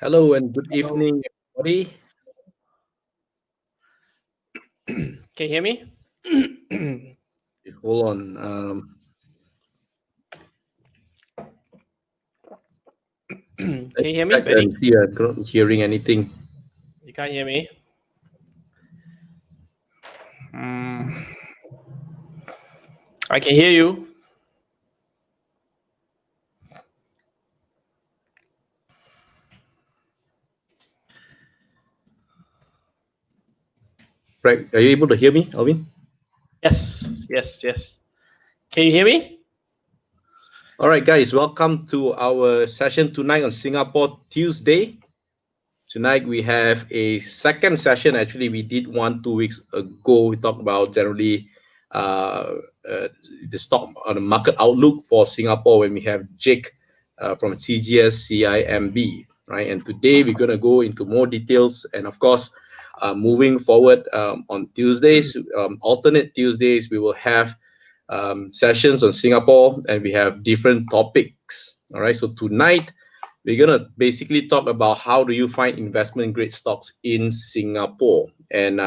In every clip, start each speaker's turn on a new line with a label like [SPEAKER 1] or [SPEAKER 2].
[SPEAKER 1] Hello and good evening, everybody.
[SPEAKER 2] Can you hear me?
[SPEAKER 1] Hold on.
[SPEAKER 2] Can
[SPEAKER 1] Let's
[SPEAKER 2] you hear me,
[SPEAKER 1] check
[SPEAKER 2] Benny?
[SPEAKER 1] and see. I'm not hearing anything.
[SPEAKER 2] You can't hear me? Mm, I can hear you.
[SPEAKER 1] Right? Are you able to hear me, Alvin?
[SPEAKER 2] Yes. Can you hear me?
[SPEAKER 1] All right, guys. Welcome to our session tonight on Singapore Tuesday. Tonight we have a second session. Actually, we did one 2 weeks ago. We talked about generally uh, the stock on the market outlook for Singapore when we have Jake from CGS CIMB, right? And today we're going to go into more details. And of course, moving forward on Tuesdays, alternate Tuesdays, we will have sessions on Singapore and we have different topics. All right. So tonight, we're going to basically talk about how do you find investment grade stocks in Singapore. And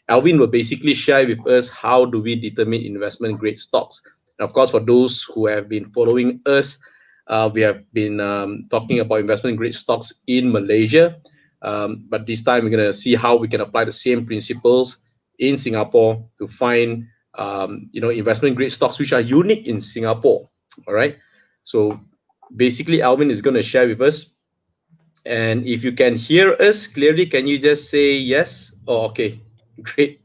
[SPEAKER 1] Alvin will basically share with us how do we determine investment grade stocks. And of course, for those who have been following us, we have been talking about investment grade stocks in Malaysia. But this time, we're going to see how we can apply the same principles in Singapore to find investment grade stocks which are unique in Singapore. All right. So basically, Alvin is going to share with us. And if you can hear us clearly, can you just say yes? Oh, okay. Great.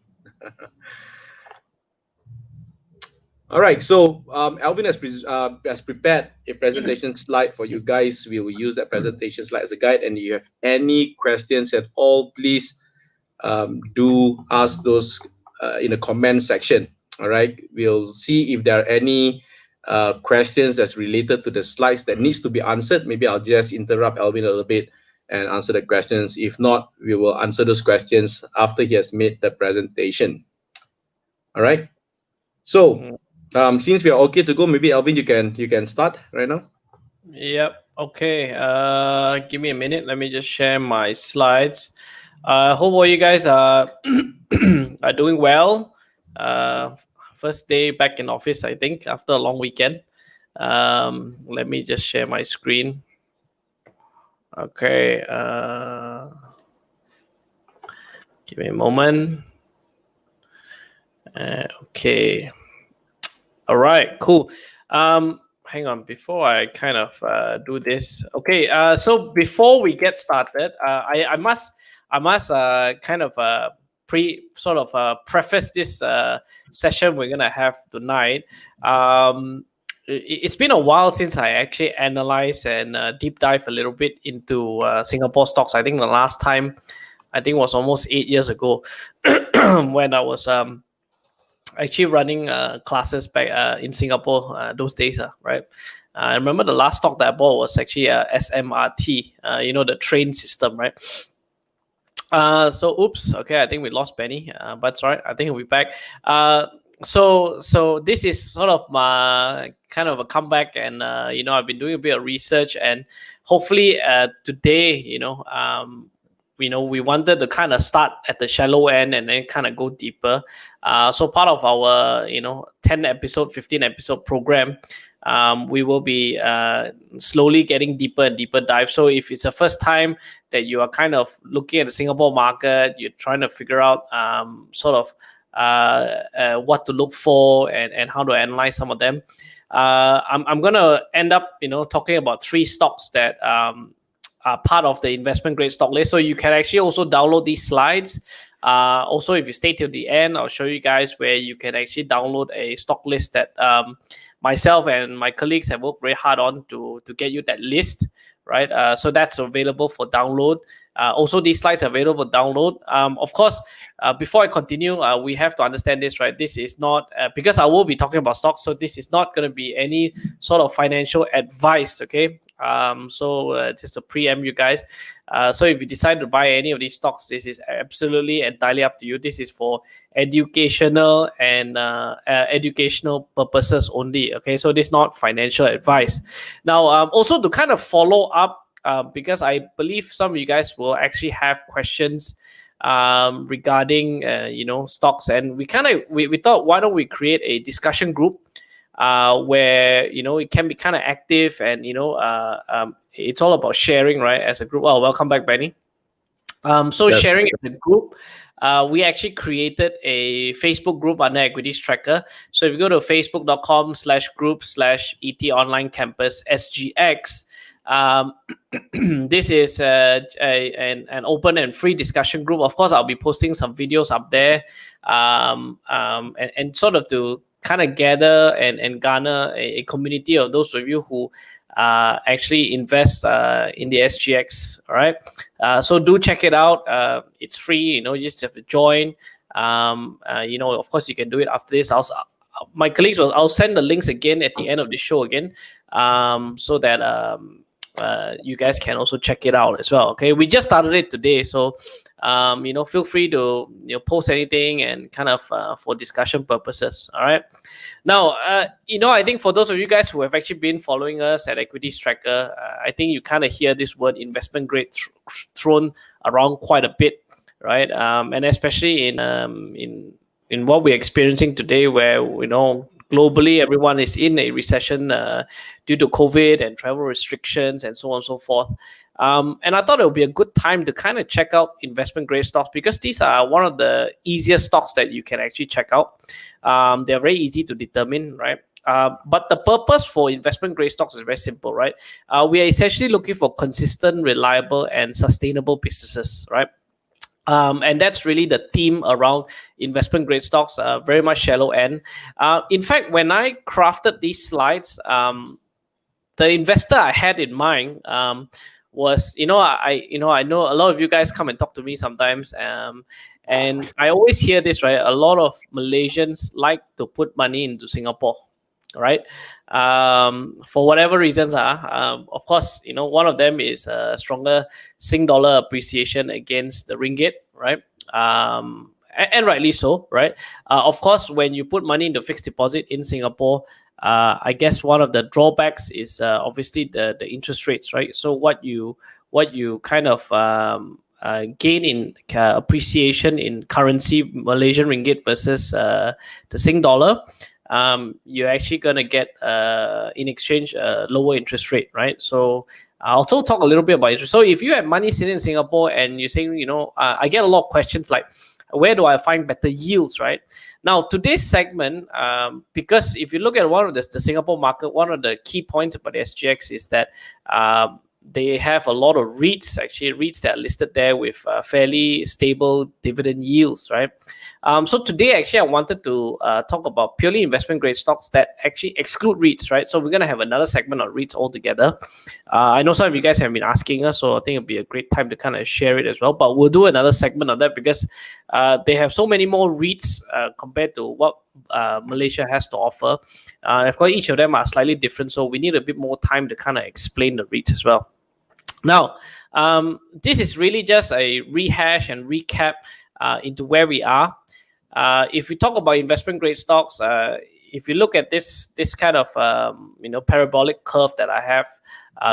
[SPEAKER 1] All right. So Alvin has prepared a presentation slide for you guys. We will use that presentation slide as a guide. And if you have any questions at all, please do ask those in the comment section. All right. We'll see if there are any questions that's related to the slides that needs to be answered. Maybe I'll just interrupt Alvin a little bit and answer the questions. If not, we will answer those questions after he has made the presentation. All right. So since we are okay to go, maybe Alvin, you can start right now.
[SPEAKER 2] Yep. Okay. Give me a minute. Let me just share my slides. Hope all you guys are are doing well. First day back in office, I think, after a long weekend. Let me just share my screen. Okay. Give me a moment. Okay. All right. Cool. Hang on. Before I kind of do this. Okay. So before we get started, I must kind of preface this session we're gonna have tonight. It's been a while since I actually analyzed and deep dive a little bit into Singapore stocks. I think the last time, was almost 8 years ago, when I was actually running classes back in Singapore those days, right? I remember the last stock that I bought was actually SMRT, the train system, right? Oops, okay, I think we lost Benny, but it's all right. I think he'll be back. So this is sort of my kind of a comeback, and I've been doing a bit of research, and hopefully today, we wanted to kind of start at the shallow end and then kind of go deeper. So part of our 10 episode, 15 episode program, we will be slowly getting deeper and deeper dive. So if it's the first time that you are kind of looking at the Singapore market, you're trying to figure out what to look for and how to analyze some of them. I'm gonna end up talking about 3 stocks that are part of the investment grade stock list. So you can actually also download these slides. Also, if you stay till the end, I'll show you guys where you can actually download a stock list that myself and my colleagues have worked very hard on to get you that list, right? So that's available for download. Also, these slides are available for download. Of course, before I continue, we have to understand this, right? This is not because I will be talking about stocks, so this is not going to be any sort of financial advice, okay? Just to preempt you guys. So if you decide to buy any of these stocks, this is absolutely entirely up to you. This is for educational and educational purposes only. Okay, so this is not financial advice. Now, also to kind of follow up because I believe some of you guys will actually have questions regarding stocks, and we thought, why don't we create a discussion group where it can be kind of active, and it's all about sharing, right, as a group. Well, welcome back, Benny. So
[SPEAKER 1] Yes.
[SPEAKER 2] sharing as a group, we actually created a Facebook group under Equities Tracker. So if you go to facebook.com/group/ET Online Campus SGX, this is an open and free discussion group. Of course, I'll be posting some videos up there, and sort of to kind of gather and garner a community of those of you who actually invest in the SGX. All right, so do check it out. It's free. You just have to join. Of course, you can do it after this. My colleagues I'll send the links again at the end of the show again, so that you guys can also check it out as well. Okay, we just started it today, so feel free to post anything and kind of for discussion purposes. All right. Now, I think for those of you guys who have actually been following us at Equities Tracker, I think you kind of hear this word investment grade thrown around quite a bit, right? And especially in what we're experiencing today, where globally everyone is in a recession due to COVID and travel restrictions and so on and so forth. And I thought it would be a good time to kind of check out investment grade stocks, because these are one of the easiest stocks that you can actually check out. They're very easy to determine, right? But the purpose for investment grade stocks is very simple, right? We are essentially looking for consistent, reliable, and sustainable businesses, right? And that's really the theme around investment grade stocks, very much shallow end. In fact, when I crafted these slides, the investor I had in mind was, I know a lot of you guys come and talk to me sometimes, and I always hear this, right? A lot of Malaysians like to put money into Singapore, right? For whatever reasons of course, one of them is a stronger Sing dollar appreciation against the ringgit, right? And rightly so, right? Of course, when you put money into fixed deposit in Singapore, I guess one of the drawbacks is obviously the interest rates, right? So what you kind of gain in appreciation in currency, Malaysian ringgit versus the Sing dollar, you're actually going to get in exchange lower interest rate, right? So I'll also talk a little bit about interest. So if you have money sitting in Singapore and you're saying, I get a lot of questions like, where do I find better yields, right? Now, today's segment, because if you look at one of the Singapore market, one of the key points about the SGX is that they have a lot of REITs that are listed there with fairly stable dividend yields, right? So today, actually, I wanted to talk about purely investment grade stocks that actually exclude REITs, right? So we're going to have another segment on REITs altogether. I know some of you guys have been asking us, so I think it'll be a great time to kind of share it as well. But we'll do another segment on that because they have so many more REITs compared to what Malaysia has to offer. Of course, each of them are slightly different, so we need a bit more time to kind of explain the REITs as well. Now, this is really just a rehash and recap into where we are. If we talk about investment grade stocks, if you look at this kind of parabolic curve that I have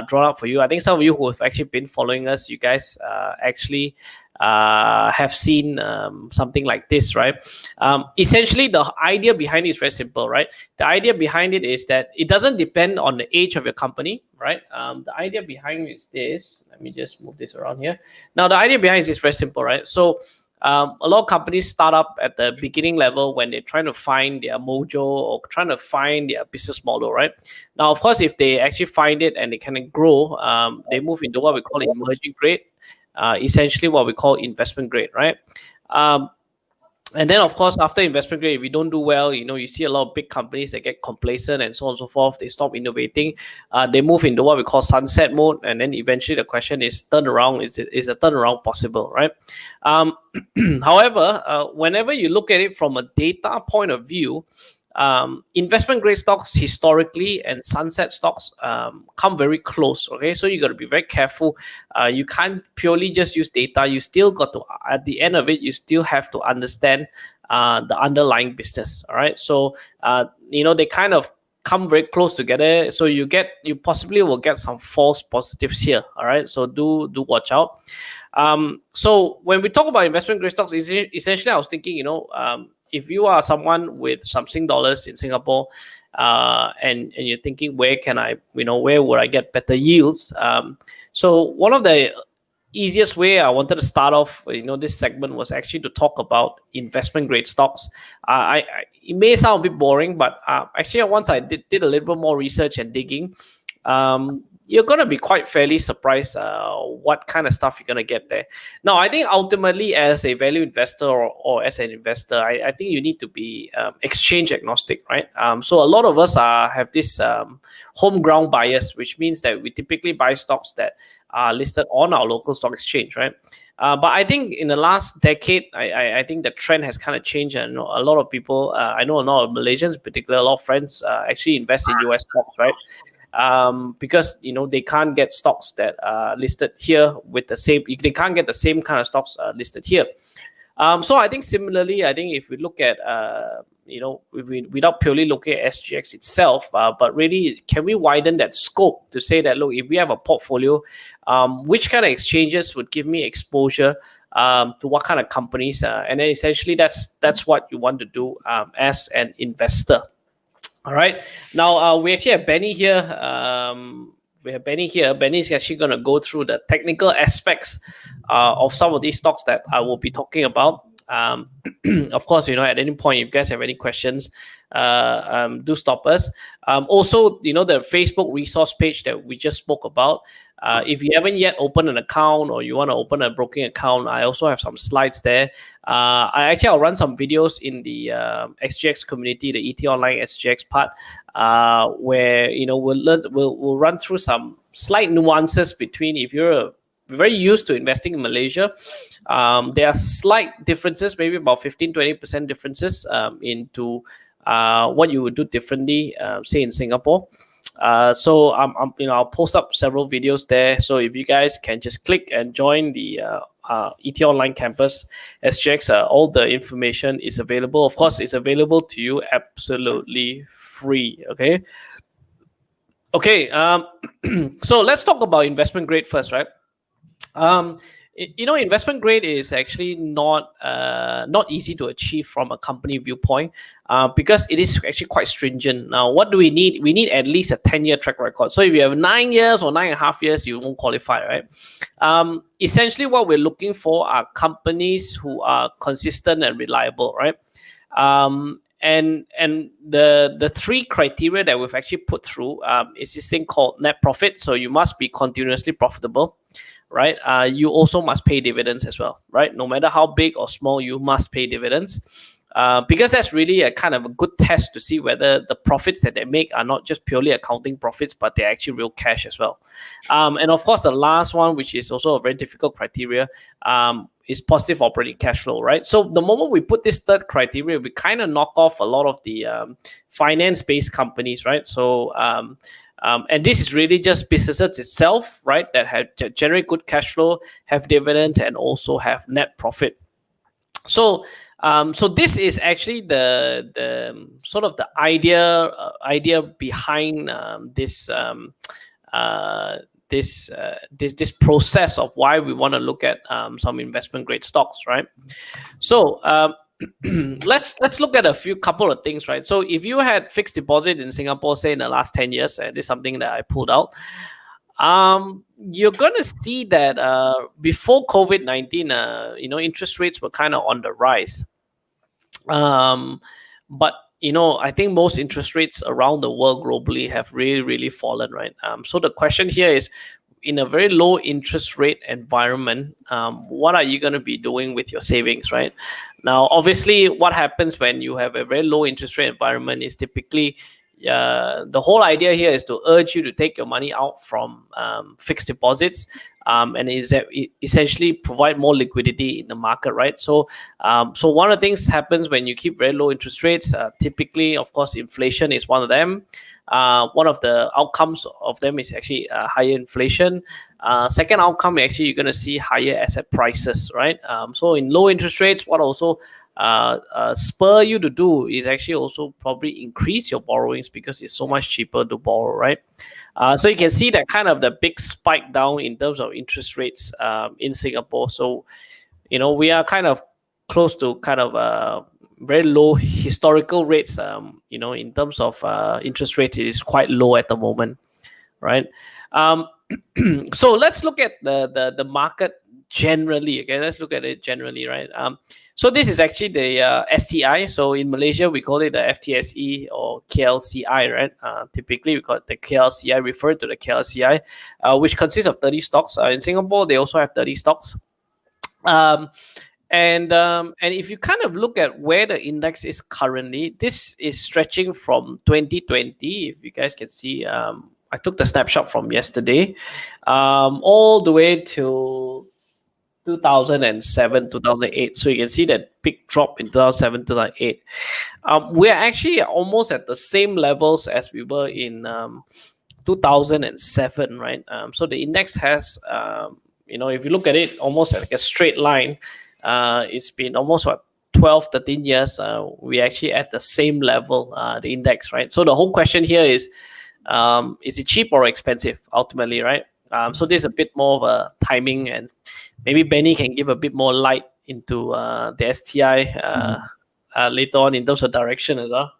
[SPEAKER 2] drawn up for you, I think some of you who have actually been following us, you guys actually have seen something like this, right? Essentially, the idea behind it is very simple, right? The idea behind it is that it doesn't depend on the age of your company, right? The idea behind it is this. Let me just move this around here. Now, the idea behind it is very simple, right? So a lot of companies start up at the beginning level when they're trying to find their mojo or trying to find their business model, right? Now, of course, if they actually find it and they kind of grow, they move into what we call emerging grade, essentially what we call investment grade, right? And then, of course, after investment grade, if we don't do well, you see a lot of big companies that get complacent and so on and so forth. They stop innovating. They move into what we call sunset mode. And then eventually the question is turnaround. Is a turnaround possible, right? However, whenever you look at it from a data point of view, investment grade stocks historically and sunset stocks come very close. Okay, so you got to be very careful. You can't purely just use data. You still got to, at the end of it, you still have to understand the underlying business. All right, so they kind of come very close together, so you possibly will get some false positives here. All right, so do watch out. So when we talk about investment grade stocks, essentially I was thinking, if you are someone with some Sing dollars in Singapore, and you're thinking, where would I get better yields? So one of the easiest way I wanted to start off, this segment was actually to talk about investment grade stocks. It may sound a bit boring, but actually once I did a little bit more research and digging, you're going to be quite fairly surprised what kind of stuff you're going to get there. Now, I think ultimately as a value investor or as an investor, I think you need to be exchange agnostic, right? So a lot of us have this home ground bias, which means that we typically buy stocks that are listed on our local stock exchange, right? But I think in the last decade, I think the trend has kind of changed. And a lot of people, I know a lot of Malaysians, particularly a lot of friends, actually invest in US stocks, right? Because they can't get stocks that are listed here with the same. They can't get the same kind of stocks listed here. So I think similarly, if we look at without purely looking at SGX itself, but really, can we widen that scope to say that, look, if we have a portfolio, which kind of exchanges would give me exposure to what kind of companies, and then essentially that's what you want to do as an investor. All right. Now we actually have Benny here. Benny is actually going to go through the technical aspects of some of these stocks that I will be talking about. Of course, at any point, if you guys have any questions, do stop us. Also, the Facebook resource page that we just spoke about. If you haven't yet opened an account or you want to open a broking account, I also have some slides there. I'll run some videos in the SGX community, the ET Online SGX part, where we'll run through some slight nuances between, if you're very used to investing in Malaysia, there are slight differences, maybe about 15-20% differences into what you would do differently, say in Singapore. So I'll post up several videos there. So if you guys can just click and join the ET Online Campus SGX, all the information is available. Of course, it's available to you absolutely free. Okay. So let's talk about investment grade first, right? Investment grade is actually not easy to achieve from a company viewpoint, because it is actually quite stringent. Now, what do we need? We need at least a 10-year track record. So if you have 9 years or 9.5 years, you won't qualify, right? Essentially, what we're looking for are companies who are consistent and reliable, right? And the three criteria that we've actually put through is this thing called net profit. So you must be continuously profitable, right? You also must pay dividends as well, right? No matter how big or small, you must pay dividends, because that's really a kind of a good test to see whether the profits that they make are not just purely accounting profits, but they're actually real cash as well. And of course, the last one, which is also a very difficult criteria, is positive operating cash flow, right? So the moment we put this third criteria, we kind of knock off a lot of the finance-based companies, right? So and this is really just businesses itself, right, that have generate good cash flow, have dividends, and also have net profit. So this is actually the sort of the idea behind this process of why we want to look at some investment grade stocks, right? So let's look at a couple of things, right? So if you had fixed deposit in Singapore, say in the last 10 years, and this is something that I pulled out, you're gonna see that before COVID-19, interest rates were kind of on the rise. But I think most interest rates around the world globally have really, really fallen, right? So the question here is, in a very low interest rate environment, what are you going to be doing with your savings, right? Now, obviously, what happens when you have a very low interest rate environment is typically the whole idea here is to urge you to take your money out from fixed deposits, and essentially provide more liquidity in the market, right? So one of the things happens when you keep very low interest rates. Typically, of course, inflation is one of them. One of the outcomes of them is actually higher inflation. Second outcome, actually, you're going to see higher asset prices, right? So in low interest rates, what also spur you to do is actually also probably increase your borrowings because it's so much cheaper to borrow, right? So you can see that kind of the big spike down in terms of interest rates in Singapore. So, we are kind of close to kind of very low historical rates. In terms of interest rates, it is quite low at the moment, right? So let's look at the market generally. Okay, let's look at it generally, right? So this is actually the STI. So in Malaysia, we call it the FTSE or KLCI, right? Typically, we call it the KLCI, referred to the KLCI, which consists of 30 stocks. In Singapore, they also have 30 stocks. And if you kind of look at where the index is currently, this is stretching from 2020. If you guys can see, I took the snapshot from yesterday, all the way to 2007, 2008. So you can see that big drop in 2007, 2008. We're actually almost at the same levels as we were in 2007, right? So the index has, if you look at it, almost like a straight line. It's been almost 12, 13 years. We actually at the same level, the index, right? So the whole question here is it cheap or expensive ultimately, right? So there's a bit more of a timing, and maybe Benny can give a bit more light into the STI later on in terms of direction as well.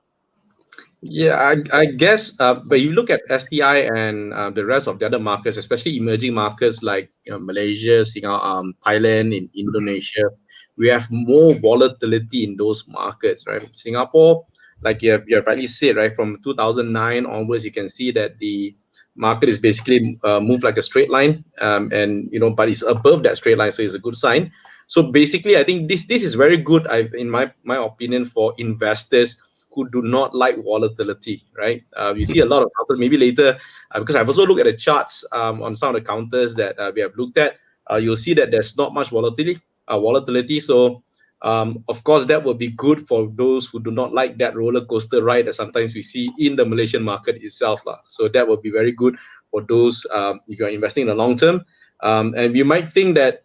[SPEAKER 1] Yeah, I guess, but you look at STI and the rest of the other markets, especially emerging markets like Malaysia, Singapore, Thailand, in Indonesia, we have more volatility in those markets, right? Singapore, like you have rightly said, right, from 2009 onwards, you can see that the market is basically moved like a straight line, and but it's above that straight line, so it's a good sign. So basically, I think this is very good, in my opinion, for investors who do not like volatility, right? You see a lot of counters, maybe later, because I've also looked at the charts on some of the counters that we have looked at. You'll see that there's not much volatility. So, of course, that will be good for those who do not like that roller coaster ride that sometimes we see in the Malaysian market itself. So that will be very good for those if you're investing in the long term. And you might think that,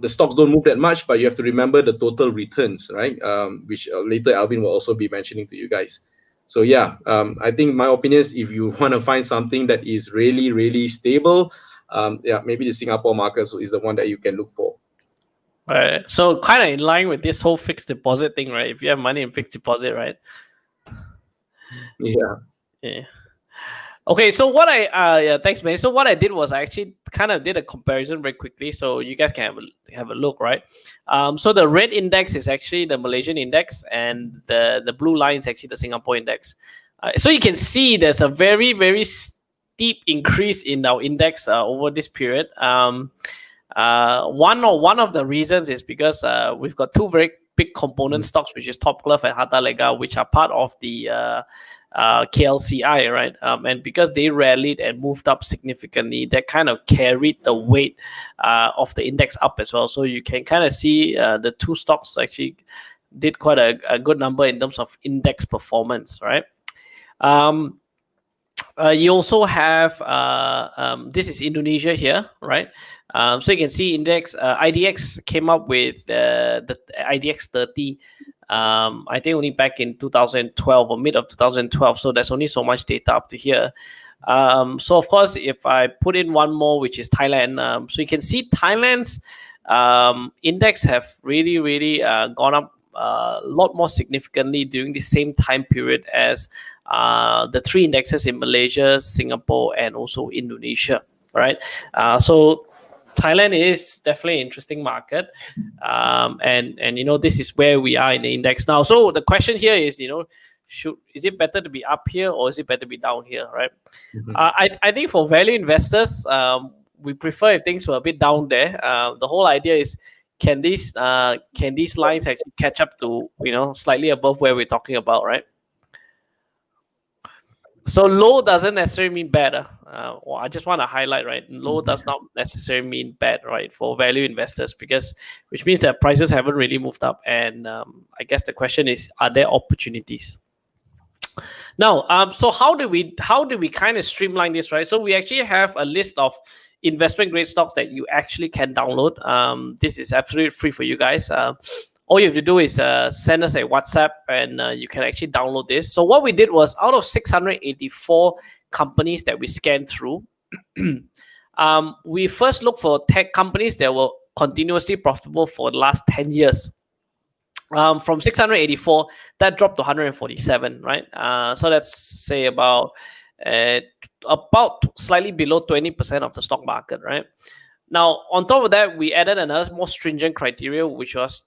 [SPEAKER 1] the stocks don't move that much, but you have to remember the total returns, right? Which later Alvin will also be mentioning to you guys. So yeah, I think my opinion is, if you want to find something that is really, really stable, maybe the Singapore market is the one that you can look for.
[SPEAKER 2] Right. So kind of in line with this whole fixed deposit thing, right? If you have money in fixed deposit, right?
[SPEAKER 1] Yeah.
[SPEAKER 2] Okay, so what thanks, man. So what I did was I actually kind of did a comparison very quickly, so you guys can have a look, right? So the red index is actually the Malaysian index, and the blue line is actually the Singapore index. So you can see there's a very, very steep increase in our index over this period. One of the reasons is because we've got two very big component stocks, which is Top Glove and Harta Lega, which are part of the KLCI, right? And because they rallied and moved up significantly, that kind of carried the weight of the index up as well. So you can kind of see the two stocks actually did quite a good number in terms of index performance, right? You also have this is Indonesia here, right? So you can see index IDX came up with the IDX 30. I think only back in 2012 or mid of 2012. So there's only so much data up to here. So of course, if I put in one more, which is Thailand, so you can see Thailand's index have really gone up a lot more significantly during the same time period as the three indexes in Malaysia, Singapore, and also Indonesia, right? So Thailand is definitely an interesting market, and this is where we are in the index now. So the question here is, is it better to be up here or is it better to be down here, right? Mm-hmm. I think for value investors, we prefer if things were a bit down there. The whole idea is, can these lines actually catch up to slightly above where we're talking about, right? So low doesn't necessarily mean bad. Well, I just want to highlight, right? Low does not necessarily mean bad, right, for value investors, which means that prices haven't really moved up. And I guess the question is, are there opportunities? Now, so how do we kind of streamline this, right? So we actually have a list of investment grade stocks that you actually can download. This is absolutely free for you guys. all you have to do is send us a WhatsApp, and you can actually download this. So what we did was, out of 684 companies that we scanned through, we first looked for tech companies that were continuously profitable for the last 10 years. From 684, that dropped to 147, right? So that's say about slightly below 20% of the stock market, right? Now, on top of that, we added another more stringent criteria, which was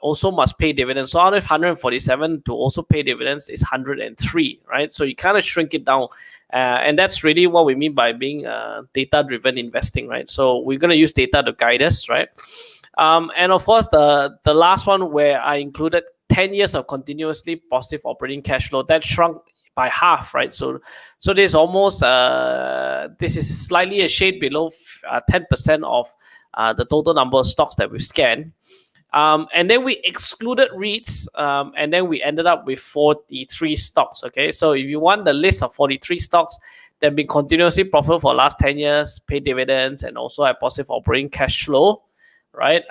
[SPEAKER 2] also must pay dividends. So out of 147, to also pay dividends is 103, right? So you kind of shrink it down. And that's really what we mean by being data-driven investing, right? So we're going to use data to guide us, right? And of course, the last one where I included 10 years of continuously positive operating cash flow, that shrunk by half, right? So there's almost this is slightly a shade below 10% of the total number of stocks that we've scanned. And then we excluded REITs, and then we ended up with 43 stocks. Okay, so if you want the list of 43 stocks that have been continuously profitable for the last 10 years, pay dividends, and also have positive operating cash flow, right?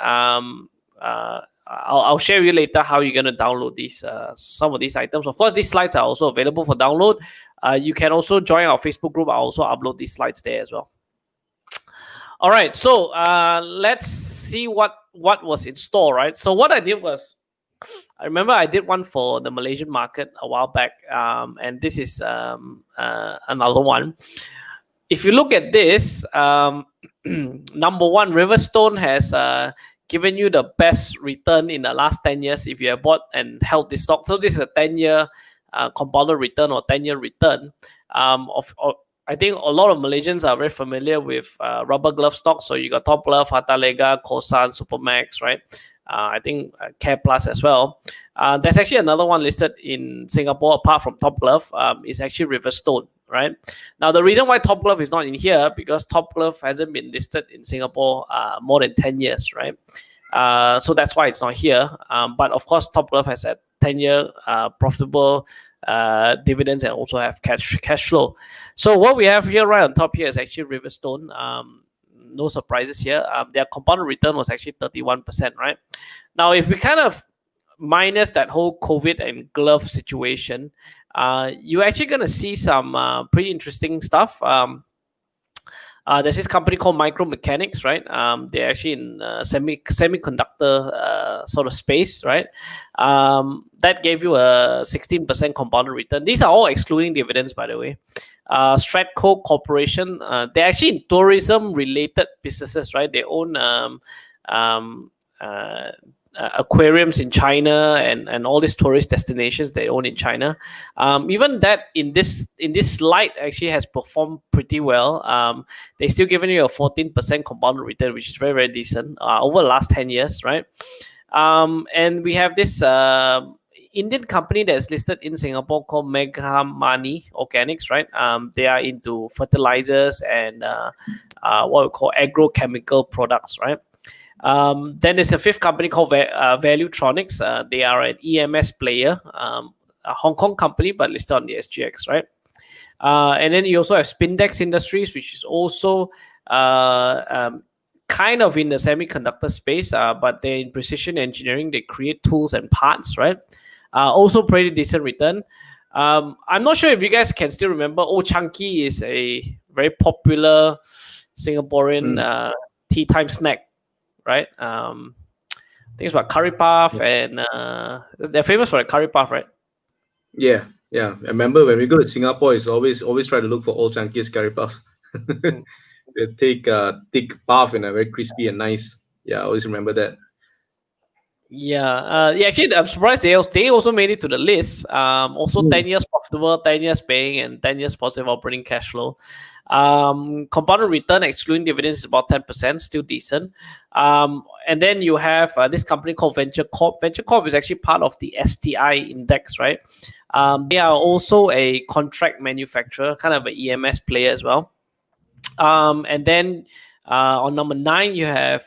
[SPEAKER 2] I'll share with you later how you're going to download these some of these items. Of course, these slides are also available for download. You can also join our Facebook group. I'll also upload these slides there as well. All right, so let's see what was in store, right? So what I did was, I remember I did one for the Malaysian market a while back, and this is another one. If you look at this, number one, Riverstone has given you the best return in the last 10 years if you have bought and held this stock. So this is a 10-year compounded return or 10-year return. I think a lot of Malaysians are very familiar with rubber glove stocks. So you got Top Glove, Harta Lega, Kosan, Supermax, right? I think Care Plus as well. There's actually another one listed in Singapore apart from Top Glove. It's actually Riverstone, right? Now, the reason why Top Glove is not in here, because Top Glove hasn't been listed in Singapore more than 10 years, right? So that's why it's not here. But of course, Top Glove has a 10-year profitable dividends and also have cash flow. So what we have here right on top here is actually Riverstone. No surprises here. Their compounded return was actually 31%, right? Now, if we kind of minus that whole COVID and glove situation, you're actually going to see some pretty interesting stuff. There's this company called Micromechanics, right? They're actually in semiconductor sort of space, right? That gave you a 16% compounded return. These are all excluding dividends, by the way. Stratco Corporation, they're actually in tourism-related businesses, right? They own aquariums in China and all these tourist destinations they own in China. Even that in this slide actually has performed pretty well. They still giving you a 14% compounded return, which is very, very decent over the last 10 years, right? And we have this Indian company that is listed in Singapore called Meghamani Organics, right? They are into fertilizers and what we call agrochemical products, right? Then there's a fifth company called Valuetronics. They are an EMS player, a Hong Kong company, but listed on the SGX, right? And then you also have Spindex Industries, which is also kind of in the semiconductor space, but they're in precision engineering. They create tools and parts, right? Also pretty decent return. I'm not sure if you guys can still remember, Old Chunky is a very popular Singaporean tea time snack, right? I think it's about curry puff, and they're famous for a curry puff, right?
[SPEAKER 1] Yeah. I remember when we go to Singapore, it's always try to look for Old Chunky's curry puffs. They take thick puff and a very crispy and nice. Yeah, I always remember that.
[SPEAKER 2] Yeah, actually, I'm surprised they also made it to the list. Also 10 years profitable, 10 years paying, and 10 years positive operating cash flow. Compounded return excluding dividends is about 10%, still decent. And then you have this company called Venture Corp. Venture Corp is actually part of the STI index, right? They are also a contract manufacturer, kind of an EMS player as well. And then on number 9, you have,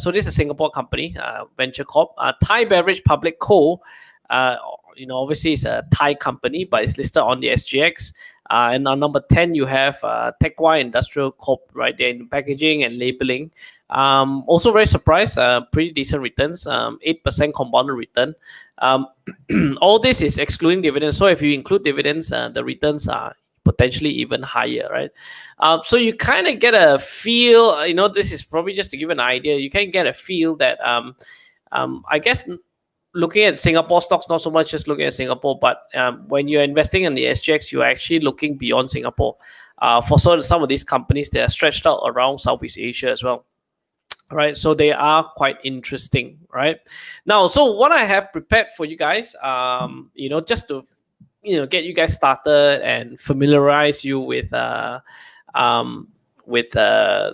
[SPEAKER 2] so this is a Singapore company, Venture Corp. Thai Beverage Public Co. Obviously it's a Thai company, but it's listed on the SGX. And on number 10, you have Teck Whye Industrial Corp, right? They're in packaging and labeling. Also very surprised, pretty decent returns, 8% compounded return. All this is excluding dividends. So if you include dividends, the returns are potentially even higher, right? So you kind of get a feel, this is probably just to give an idea. You can get a feel that, I guess, looking at Singapore stocks, not so much just looking at Singapore, but when you're investing in the SGX, you're actually looking beyond Singapore. For some of these companies, they are stretched out around Southeast Asia as well. Right, so they are quite interesting, right? Now, so what I have prepared for you guys, just to get you guys started and familiarize you with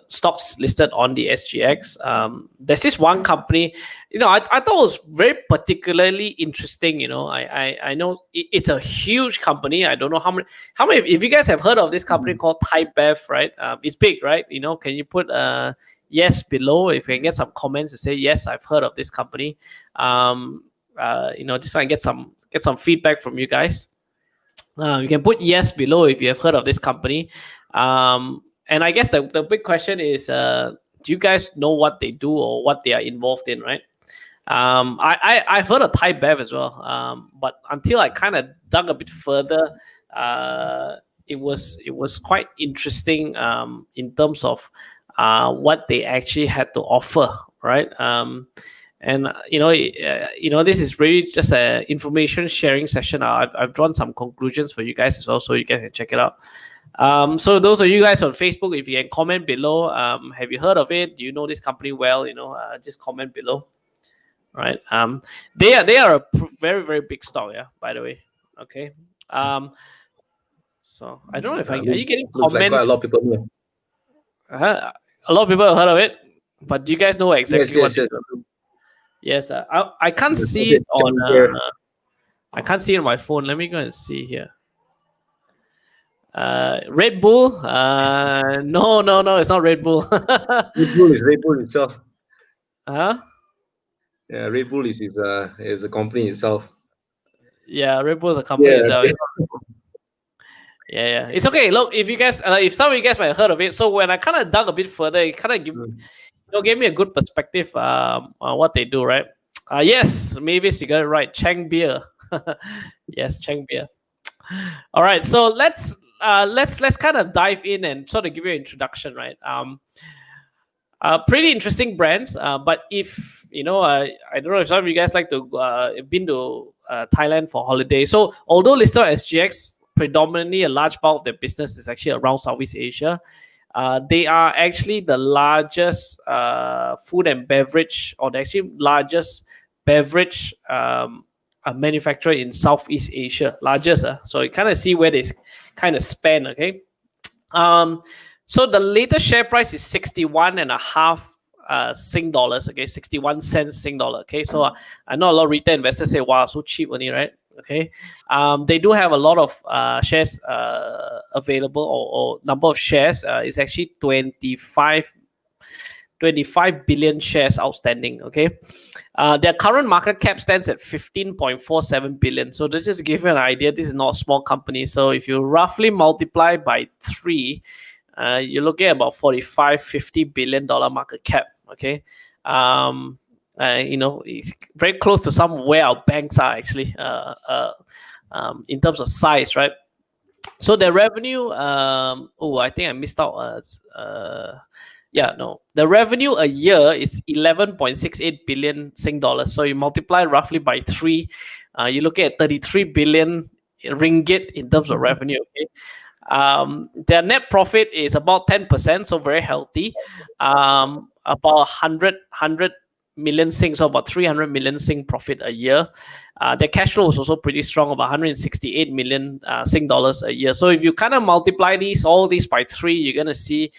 [SPEAKER 2] stocks listed on the SGX. There's this one company, I thought was very particularly interesting. I know it's a huge company. I don't know how many. If you guys have heard of this company called Thai Bev, right? It's big, right? Can you put yes below if you can get some comments to say yes, I've heard of this company. Just try and get some feedback from you guys. You can put yes below if you have heard of this company. And I guess the big question is, do you guys know what they do or what they are involved in, right? I've heard of Thai Bev as well, but until I kind of dug a bit further, it was quite interesting in terms of what they actually had to offer, right? And this is really just an information sharing session. I've drawn some conclusions for you guys as well, so you guys can check it out. So those of you guys on Facebook, if you can comment below, have you heard of it? Do you know this company well? Just comment below. Right. They are a very, very big stock, yeah, by the way. Okay. So I don't know if are you getting comments?
[SPEAKER 1] Like quite a lot of people here.
[SPEAKER 2] A lot of people have heard of it, but do you guys know exactly what? Yes, I can't see it on. I can't see it on my phone. Let me go and see here. Red Bull? No, it's not Red Bull.
[SPEAKER 1] Red Bull is Red Bull itself.
[SPEAKER 2] Huh?
[SPEAKER 1] Yeah, Red Bull is a company itself.
[SPEAKER 2] Yeah, Red Bull is a company itself. Yeah. It's okay. Look, if you guys, if some of you guys might have heard of it, so when I kind of dug a bit further, it kind of gave me a good perspective on what they do, right? Yes, Mavis, you got it right. Chang Beer. Yes, Chang Beer. All right, so let's kind of dive in and sort of give you an introduction, right? Pretty interesting brands, but if I don't know if some of you guys like to been to Thailand for holiday. So although listed on SGX, predominantly a large bulk of their business is actually around Southeast Asia. They are actually the largest food and beverage, or the actually largest beverage manufacturer in Southeast Asia. Largest, so you kind of see where they kind of span. Okay, so the latest share price is 61.5 Sing dollars. Okay, 61 cents Sing dollar. Okay, so I know a lot of retail investors say, "Wow, so cheap only, right?" Okay, they do have a lot of shares available, or number of shares is actually 25 billion shares outstanding. Okay, their current market cap stands at 15.47 billion. So to just give you an idea, this is not a small company. So if you roughly multiply by 3, you're looking at about $45-50 billion market cap. Okay. It's very close to where our banks are actually in terms of size, right? So their revenue, I think I missed out. The revenue a year is 11.68 billion Sing dollars. So you multiply roughly by 3, you're looking at 33 billion ringgit in terms of revenue. Okay. Their net profit is about 10%, so very healthy. About 100 million Sing, so about 300 million Sing profit a year. Their cash flow is also pretty strong, about 168 million Sing dollars a year. So if you kind of multiply all these by 3, you're going to see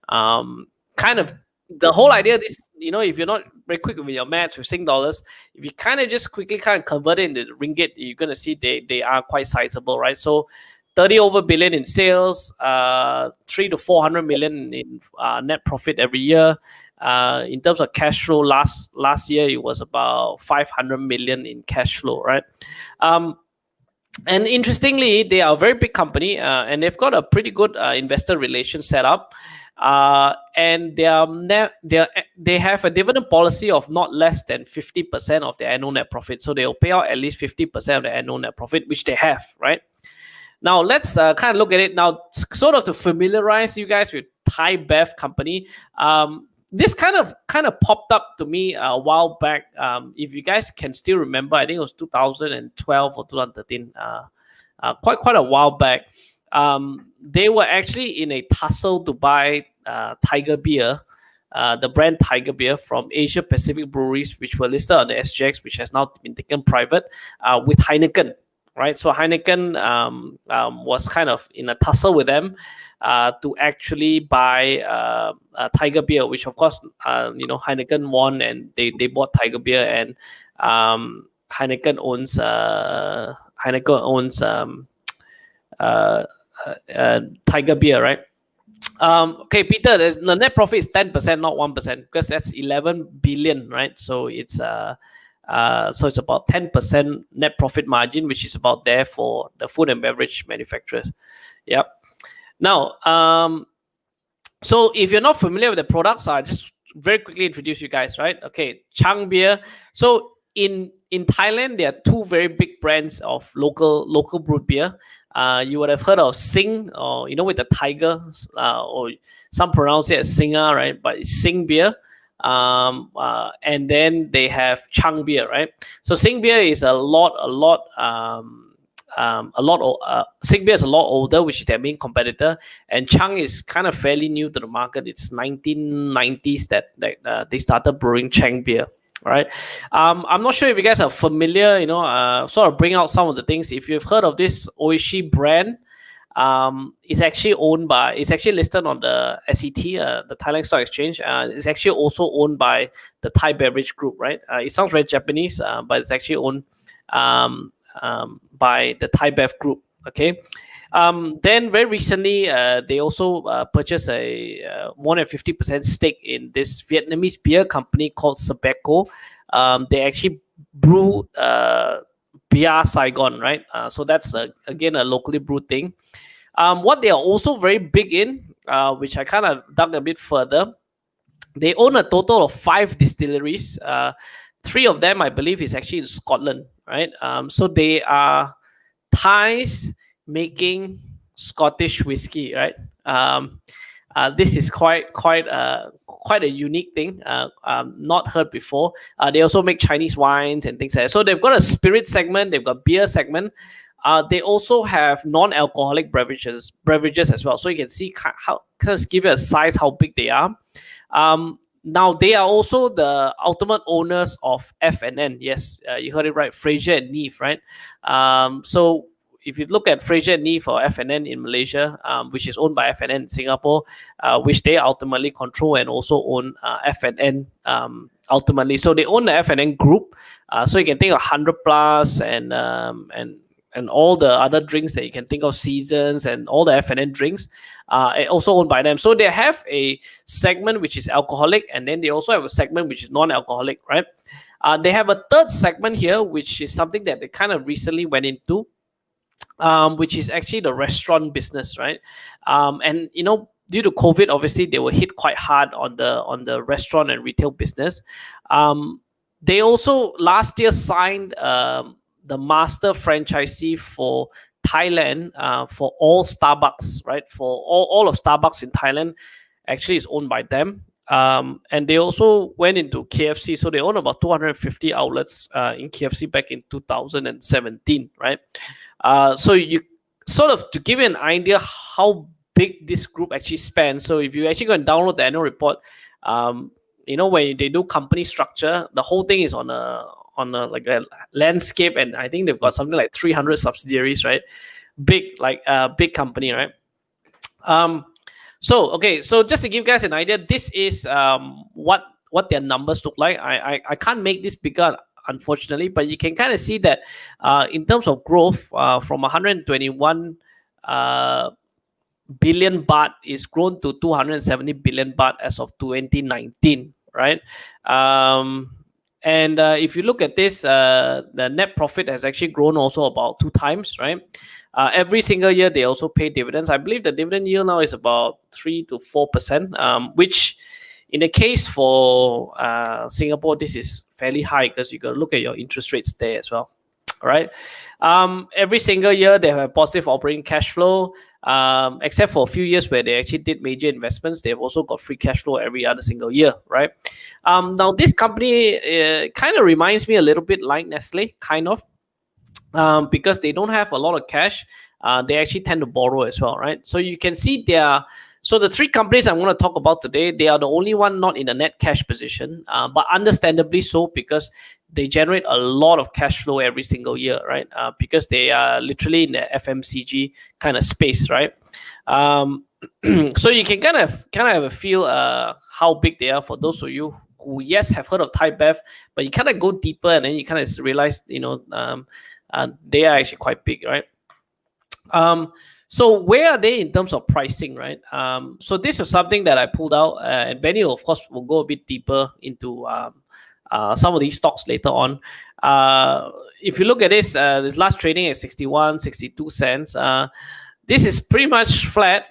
[SPEAKER 2] kind of the whole idea of this, if you're not very quick with your maths with Sing dollars, if you kind of just quickly kind of convert it into ringgit, you're going to see they are quite sizable, right? So 30 over billion in sales, 300 to 400 million in net profit every year. In terms of cash flow, last year it was about 500 million in cash flow, right? And interestingly, they are a very big company, and they've got a pretty good investor relation set up. and they have a dividend policy of not less than 50% of their annual net profit. So they'll pay out at least 50% of the annual net profit, which they have, right? Now let's kind of look at it now, sort of to familiarize you guys with Thai Bev company. This kind of popped up to me a while back. If you guys can still remember, I think it was 2012 or 2013, quite a while back. They were actually in a tussle to buy Tiger Beer, the brand Tiger Beer from Asia Pacific Breweries, which were listed on the SGX, which has now been taken private, with Heineken. Right, so Heineken was kind of in a tussle with them to actually buy Tiger Beer, which of course Heineken won, and they bought Tiger Beer, and Heineken owns Tiger Beer, right? Okay, Peter, the net profit is 10%, not 1%, because that's 11 billion, right? So it's so it's about 10% net profit margin, which is about there for the food and beverage manufacturers. Yep. Now, so if you're not familiar with the products, I'll just very quickly introduce you guys, right? Okay, Chang Beer. So in Thailand, there are two very big brands of local brewed beer. You would have heard of Sing, or with the tiger, or some pronounce it as Singa, right? But it's Sing Beer. And then they have Chang Beer, right? So Sing Beer is Sing Beer is a lot older, which is their main competitor, and Chang is kind of fairly new to the market. It's 1990s that they started brewing Chang Beer, right? I'm not sure if you guys are familiar, sort of bring out some of the things. If you've heard of this Oishi brand, it's actually listed on the SET, the Thailand Stock Exchange. It's actually also owned by the Thai Beverage Group, right? It sounds very Japanese, but it's actually owned by the Thai Bev Group. Okay. Then very recently, they also purchased a more than 50% stake in this Vietnamese beer company called Sabeco. They actually brew Bia Saigon, right? So that's again a locally brewed thing. What they are also very big in, which I kind of dug a bit further, they own a total of 5 distilleries. 3 of them, I believe, is actually in Scotland, right? So they are Thais making Scottish whiskey, right? This is quite a unique thing, not heard before. They also make Chinese wines and things like that. So they've got a spirit segment, they've got beer segment. They also have non-alcoholic beverages as well. So you can see how, kind of give you a size how big they are. Now they are also the ultimate owners of F&N. Yes, you heard it right, Fraser and Neave, right? So if you look at Fraser and Neave or F&N in Malaysia, which is owned by F&N in Singapore, which they ultimately control and also own F&N ultimately. So they own the F&N group. So you can think of 100 Plus and all the other drinks that you can think of, Seasons and all the F&N drinks, also owned by them. So they have a segment which is alcoholic, and then they also have a segment which is non-alcoholic, right? They have a third segment here, which is something that they kind of recently went into, which is actually the restaurant business, right? And due to COVID, obviously they were hit quite hard on the restaurant and retail business. They also last year signed the master franchisee for Thailand for all Starbucks, right? For all of Starbucks in Thailand actually is owned by them. And they also went into KFC. So they own about 250 outlets in KFC back in 2017, right? So you sort of, to give you an idea how big this group actually spans. So if you actually go and download the annual report, when they do company structure, the whole thing is on a like a landscape, and I think they've got something like 300 subsidiaries, right? Big company, right? So just to give you guys an idea, this is what their numbers look like. I can't make this bigger, unfortunately, but you can kind of see that in terms of growth, from 121 billion baht is grown to 270 billion baht as of 2019, right? And if you look at this, the net profit has actually grown also about 2 times, right? Every single year they also pay dividends. I believe the dividend yield now is about 3 to 4%, which in the case for Singapore, this is fairly high because you got to look at your interest rates there as well. All right. Every single year they have a positive operating cash flow, except for a few years where they actually did major investments. They've also got free cash flow every other single year, right? Now this company kind of reminds me a little bit like Nestle, kind of, because they don't have a lot of cash. They actually tend to borrow as well, right? So you can see so the 3 companies I'm going to talk about today, they are the only one not in a net cash position, but understandably so, because they generate a lot of cash flow every single year, right? Because they are literally in the FMCG kind of space, right? So you can kind of have a feel how big they are for those of you who, yes, have heard of Thai Bev, but you kind of go deeper and then you kind of realize, they are actually quite big, right? So where are they in terms of pricing, right? So this is something that I pulled out, and Benny, of course, will go a bit deeper into some of these stocks later on. If you look at this last trading at 61, 62 cents. This is pretty much flat.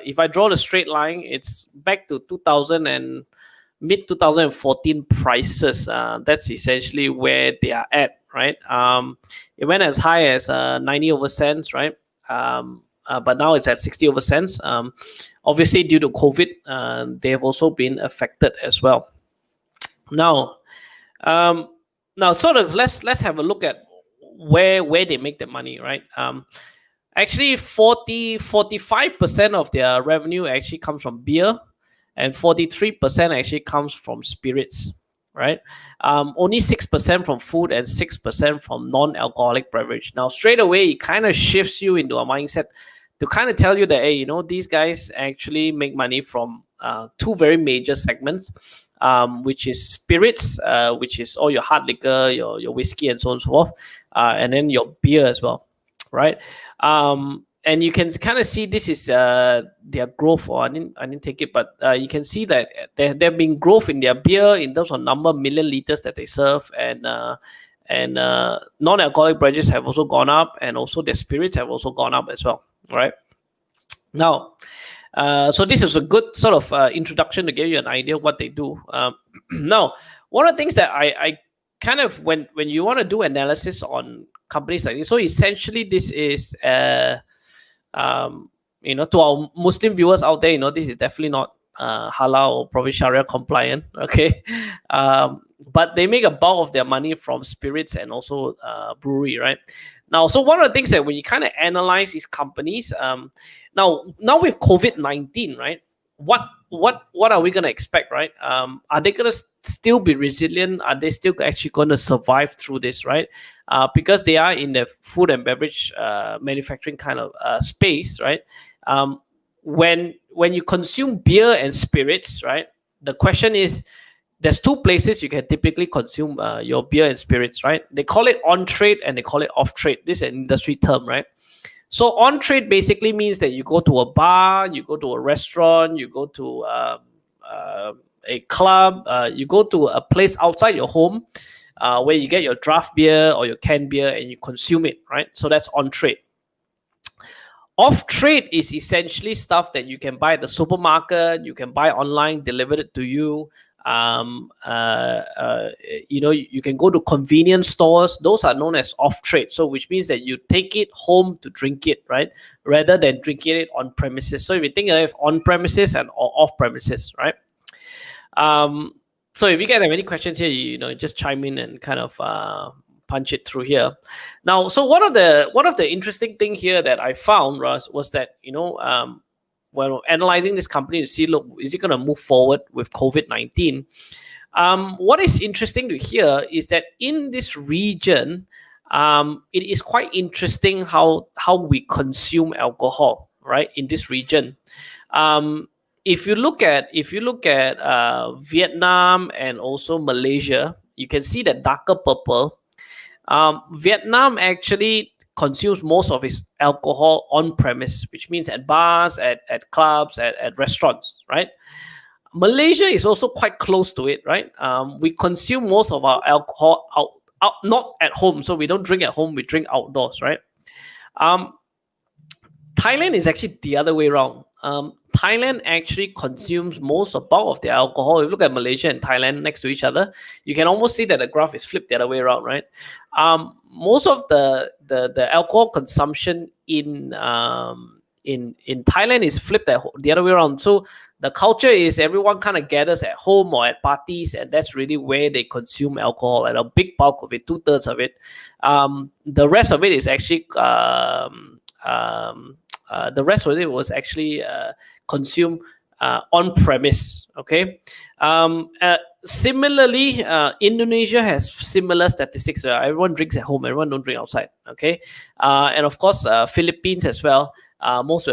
[SPEAKER 2] If I draw the straight line, it's back to 2000 and mid 2014 prices. That's essentially where they are at, right? It went as high as 90 over cents, right? But now it's at 60 over cents. Obviously, due to COVID, they have also been affected as well. Now, sort of let's have a look at where they make the money, right? Actually, 45% of their revenue actually comes from beer, and 43% actually comes from spirits, right? Only 6% from food and 6% from non-alcoholic beverage. Now, straight away, it kind of shifts you into a mindset to kind of tell you that, hey, these guys actually make money from 2 very major segments, which is spirits, which is all your hard liquor, your whiskey, and so on and so forth, and then your beer as well, right? And you can kind of see this is their growth. Or I didn't take it, but you can see that there have been growth in their beer in terms of number of million liters that they serve, and non-alcoholic beverages have also gone up, and also their spirits have also gone up as well, right? Now, so this is a good sort of introduction to give you an idea of what they do. Now, one of the things that I kind of, when you want to do analysis on companies like this, so essentially this is to our Muslim viewers out there, this is definitely not halal or probably Sharia compliant, okay? But they make a bulk of their money from spirits and also brewery, right? Now, so one of the things that when you kind of analyze these companies, now with COVID-19, right? What are we gonna expect, right? Are they gonna still be resilient? Are they still actually gonna survive through this, right? Because they are in the food and beverage manufacturing kind of space, right? When you consume beer and spirits, right? The question is, there's 2 places you can typically consume your beer and spirits, right? They call it on-trade and they call it off-trade. This is an industry term, right? So on-trade basically means that you go to a bar, you go to a restaurant, you go to a club, you go to a place outside your home where you get your draft beer or your canned beer and you consume it, right? So that's on-trade. Off-trade is essentially stuff that you can buy at the supermarket, you can buy online, delivered it to you. You can go to convenience stores. Those are known as off-trade. So which means that you take it home to drink it, right? Rather than drinking it on premises. So if you think of it on premises and or off premises, right? So if you guys have any questions here, just chime in and kind of punch it through here. Now, so one of the interesting thing here that I found was that when analyzing this company to see, look, is it going to move forward with COVID-19? What is interesting to hear is that in this region, it is quite interesting how we consume alcohol, right? In this region, if you look at Vietnam and also Malaysia, you can see that darker purple. Vietnam actually consumes most of its alcohol on premise, which means at bars, at clubs, at restaurants, right? Malaysia is also quite close to it, right? We consume most of our alcohol out, not at home. So we don't drink at home, we drink outdoors, right? Thailand is actually the other way around. Thailand actually consumes most of bulk of the alcohol. If you look at Malaysia and Thailand next to each other, you can almost see that the graph is flipped the other way around, right? Most of the alcohol consumption in Thailand is flipped the other way around. So the culture is everyone kind of gathers at home or at parties, and that's really where they consume alcohol, and a big bulk of it, 2/3 of it. The rest of it is actually the rest of it was actually consumed on premise. Okay. Similarly, Indonesia has similar statistics. Everyone drinks at home. Everyone don't drink outside. Okay. And of course, Philippines as well. Most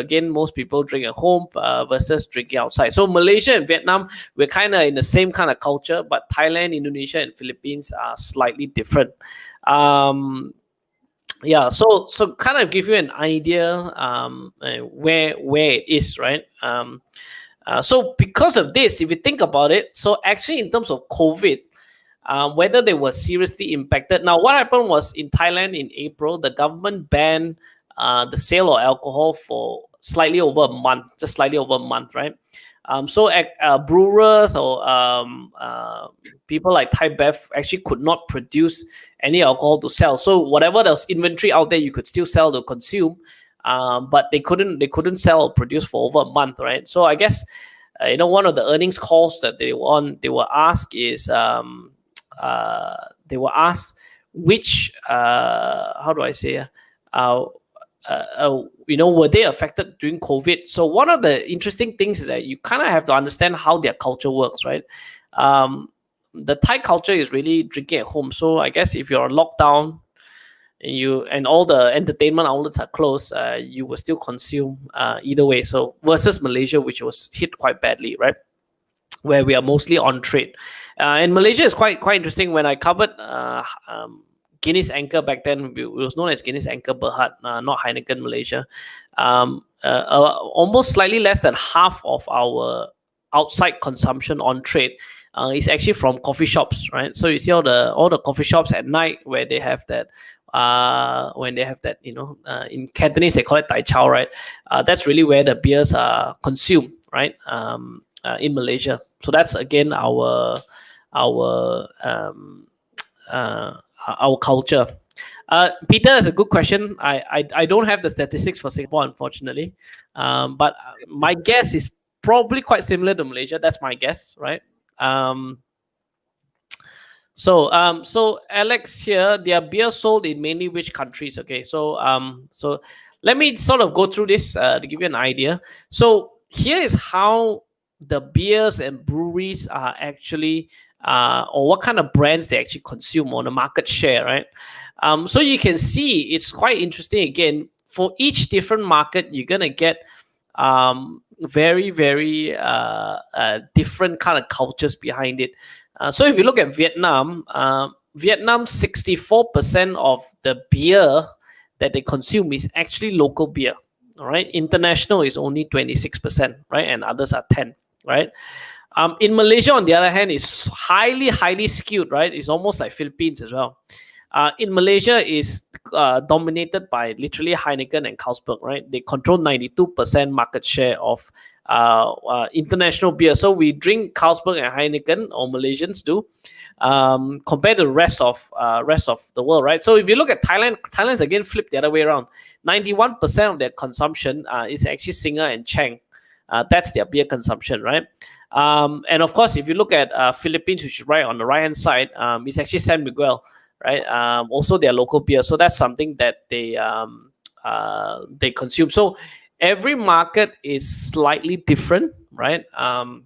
[SPEAKER 2] people drink at home versus drinking outside. So Malaysia and Vietnam, we're kind of in the same kind of culture, but Thailand, Indonesia, and Philippines are slightly different. Yeah, so kind of give you an idea where it is, right? So because of this, if you think about it, so actually in terms of COVID, whether they were seriously impacted. Now, what happened was in Thailand in April, the government banned the sale of alcohol for slightly over a month, right? So brewers or people like Thai Bev actually could not produce any alcohol to sell. So whatever there's inventory out there, you could still sell to consume, but they couldn't sell or produce for over a month, right? So I guess one of the earnings calls that they were asked is which how do I say were they affected during COVID? So one of the interesting things is that you kind of have to understand how their culture works, right? The Thai culture is really drinking at home. So I guess if you're on lockdown and all the entertainment outlets are closed, you will still consume either way. So versus Malaysia, which was hit quite badly, right? Where we are mostly on trade. And Malaysia is quite interesting. When I covered Guinness Anchor back then, it was known as Guinness Anchor Berhad, not Heineken Malaysia. Almost slightly less than half of our outside consumption on trade is actually from coffee shops, right? So you see all the coffee shops at night where they have that in Cantonese they call it tai chow, right? That's really where the beers are consumed, right? In Malaysia. So that's again our culture. Peter, that's a good question. I don't have the statistics for Singapore, unfortunately, but my guess is probably quite similar to Malaysia. That's my guess, right? So Alex here, their beer sold in mainly which countries? Okay, so let me sort of go through this to give you an idea. So here is how the beers and breweries are actually or what kind of brands they actually consume on the market share, right? So you can see it's quite interesting. Again, for each different market, you're gonna get very different kind of cultures behind it. So if you look at Vietnam, 64% of the beer that they consume is actually local beer. All right, international is only 26%, right, and others are 10%, right? In Malaysia, on the other hand, is highly skewed, right? It's almost like Philippines as well. In Malaysia, is dominated by literally Heineken and Carlsberg, right? They control 92% market share of international beer. So we drink Carlsberg and Heineken, or Malaysians do, compared to the rest of the world, right? So if you look at Thailand's again flipped the other way around. 91% of their consumption is actually Singer and Chang. That's their beer consumption, right? And of course, if you look at Philippines, which is right on the right hand side, it's actually San Miguel, right? Also their local beer. So that's something that they consume. So every market is slightly different, right? And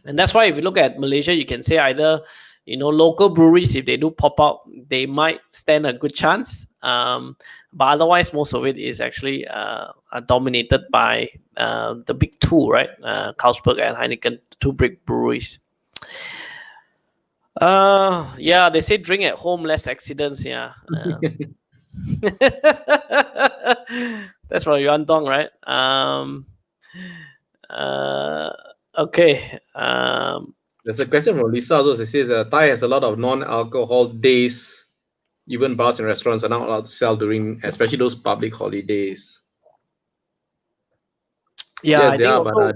[SPEAKER 2] that's why if you look at Malaysia, you can say either local breweries, if they do pop up, they might stand a good chance. But otherwise, most of it is actually dominated by the big two, right? Carlsberg and Heineken, two big breweries. Yeah, they say drink at home, less accidents. Yeah. That's from Yuan Dong, right? Okay.
[SPEAKER 1] There's a question from Lisa also. It says Thai has a lot of non-alcohol days. Even bars and restaurants are not allowed to sell during, especially those public holidays.
[SPEAKER 2] Yeah,
[SPEAKER 1] Yes,
[SPEAKER 2] I
[SPEAKER 1] they
[SPEAKER 2] think
[SPEAKER 1] are,
[SPEAKER 2] also,
[SPEAKER 1] but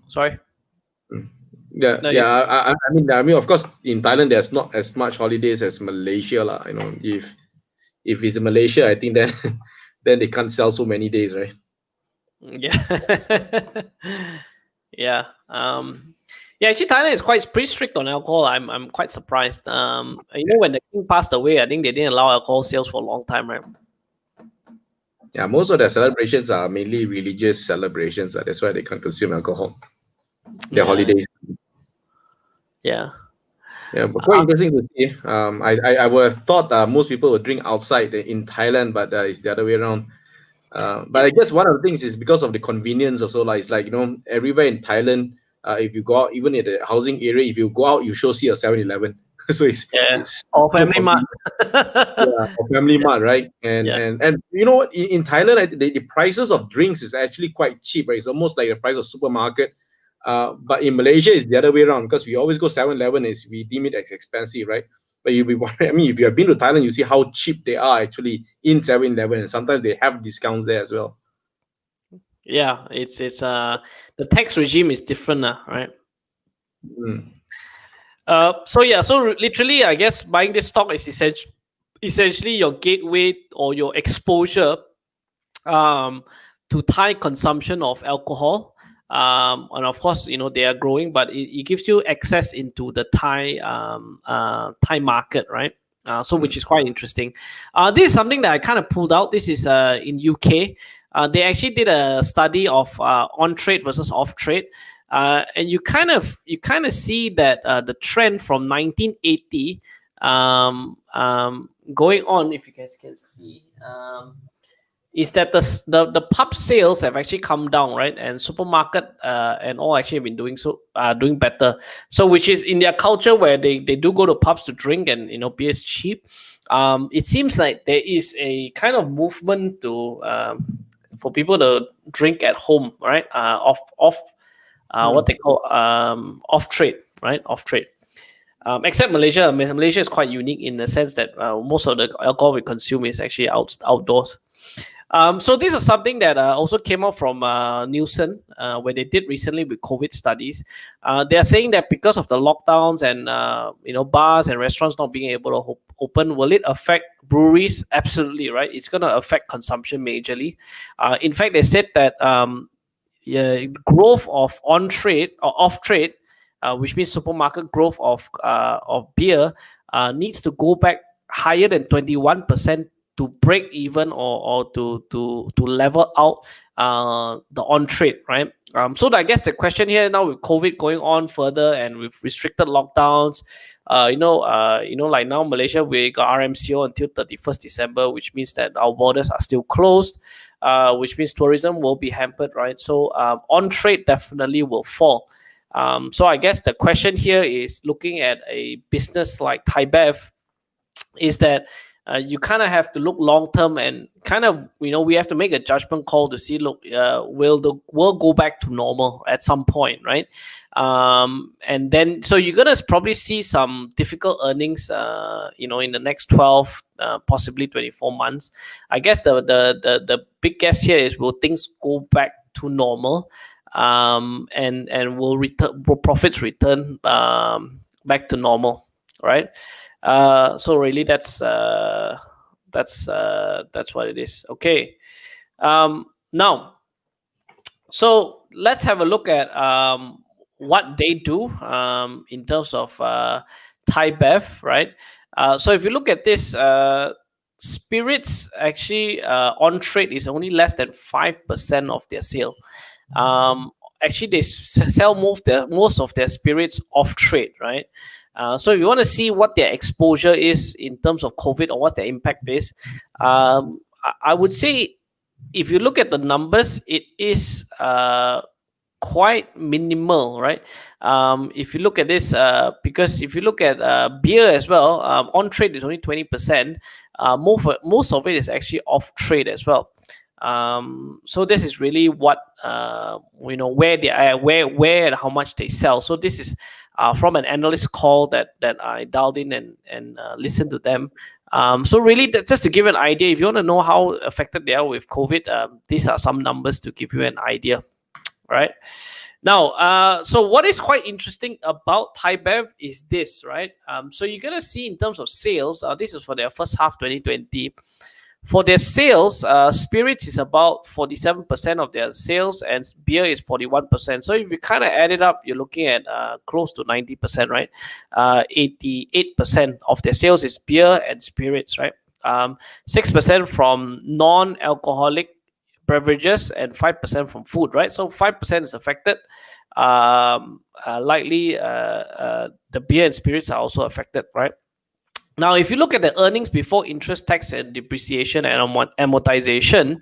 [SPEAKER 2] sorry.
[SPEAKER 1] yeah,
[SPEAKER 2] No,
[SPEAKER 1] yeah. I mean, of course, in Thailand there's not as much holidays as Malaysia, lah. You know, if it's in Malaysia, I think then then they can't sell so many days, right?
[SPEAKER 2] yeah. Yeah. Yeah, actually Thailand is quite pretty strict on alcohol. I'm quite surprised. When the king passed away, I think they didn't allow alcohol sales for a long time, right?
[SPEAKER 1] Yeah, most of their celebrations are mainly religious celebrations. That's why they can't consume alcohol. Their
[SPEAKER 2] Yeah.
[SPEAKER 1] holidays.
[SPEAKER 2] Yeah.
[SPEAKER 1] Yeah, but quite interesting to see. I would have thought most people would drink outside in Thailand, but it's the other way around. But I guess one of the things is because of the convenience also. Like it's like, everywhere in Thailand, if you go out, even in the housing area, if you go out, you sure see a 7-Eleven. So
[SPEAKER 2] Yeah.
[SPEAKER 1] it's
[SPEAKER 2] Or
[SPEAKER 1] so
[SPEAKER 2] family mart.
[SPEAKER 1] convenient. Yeah, or family mart, right? And
[SPEAKER 2] Yeah.
[SPEAKER 1] and you know what? In Thailand, the prices of drinks is actually quite cheap, right? It's almost like the price of supermarket. But in Malaysia, it's the other way around because we always go 7-Eleven is we deem it as expensive, right? But you'll be I mean, if you have been to Thailand, you see how cheap they are actually in 7-Eleven, and sometimes they have discounts there as well.
[SPEAKER 2] Yeah, it's the tax regime is different, right?
[SPEAKER 1] Mm.
[SPEAKER 2] So literally, I guess buying this stock is essentially your gateway or your exposure to Thai consumption of alcohol. And of course, they are growing, but it gives you access into the Thai market, right? So which is quite interesting. This is something that I kind of pulled out. This is in UK. They actually did a study of on trade versus off trade. And you kind of see that the trend from 1980 going on, if you guys can see, is that the pub sales have actually come down, right? And supermarket and all actually have been doing better. So which is in their culture where they do go to pubs to drink, and beer is cheap. It seems like there is a kind of movement to for people to drink at home, right? Off what they call off trade, right? Off trade. Except Malaysia. I mean, Malaysia is quite unique in the sense that most of the alcohol we consume is actually outdoors. So this is something that also came out from Nielsen, where they did recently with COVID studies. They are saying that because of the lockdowns and bars and restaurants not being able to open, will it affect breweries? Absolutely, right? It's going to affect consumption majorly. In fact, they said that growth of on trade or off trade, which means supermarket growth of beer, needs to go back higher than 21% to break even or to level out the on trade, right? So I guess the question here now, with COVID going on further and with restricted lockdowns, like now Malaysia, we got RMCO until 31st December, which means that our borders are still closed, which means tourism will be hampered, right? So on trade definitely will fall. So I guess the question here is, looking at a business like ThaiBev, is that you kind of have to look long term and kind of, we have to make a judgment call to see, look, will the world go back to normal at some point, right? And then, so you're gonna probably see some difficult earnings, in the next 12, possibly 24 months. I guess the big guess here is, will things go back to normal? And will profits return back to normal, right? So really, that's what it is. Okay. Now, so let's have a look at what they do in terms of ThaiBev, right? So if you look at this, spirits actually on trade is only less than 5% of their sale. Actually, they sell most of their spirits off trade, right? So if you want to see what their exposure is in terms of COVID or what their impact is, I would say, if you look at the numbers, it is quite minimal, right? If you look at this, because if you look at beer as well, on trade is only 20%. Most of it is actually off trade as well. So this is really what where they are, where and how much they sell. So this is from an analyst call that I dialed in and listened to them. So really, just to give an idea, if you want to know how affected they are with COVID, these are some numbers to give you an idea, right? Now, so what is quite interesting about Thai Bev is this, right? So you're gonna see in terms of sales, this is for their first half 2020. For their sales, spirits is about 47% of their sales, and beer is 41%. So if you kind of add it up, you're looking at close to 90%, right? 88% of their sales is beer and spirits, right? 6% from non-alcoholic beverages and 5% from food, right? So 5% is affected. Likely, the beer and spirits are also affected, right? Now, if you look at the earnings before interest, tax, and depreciation and amortization,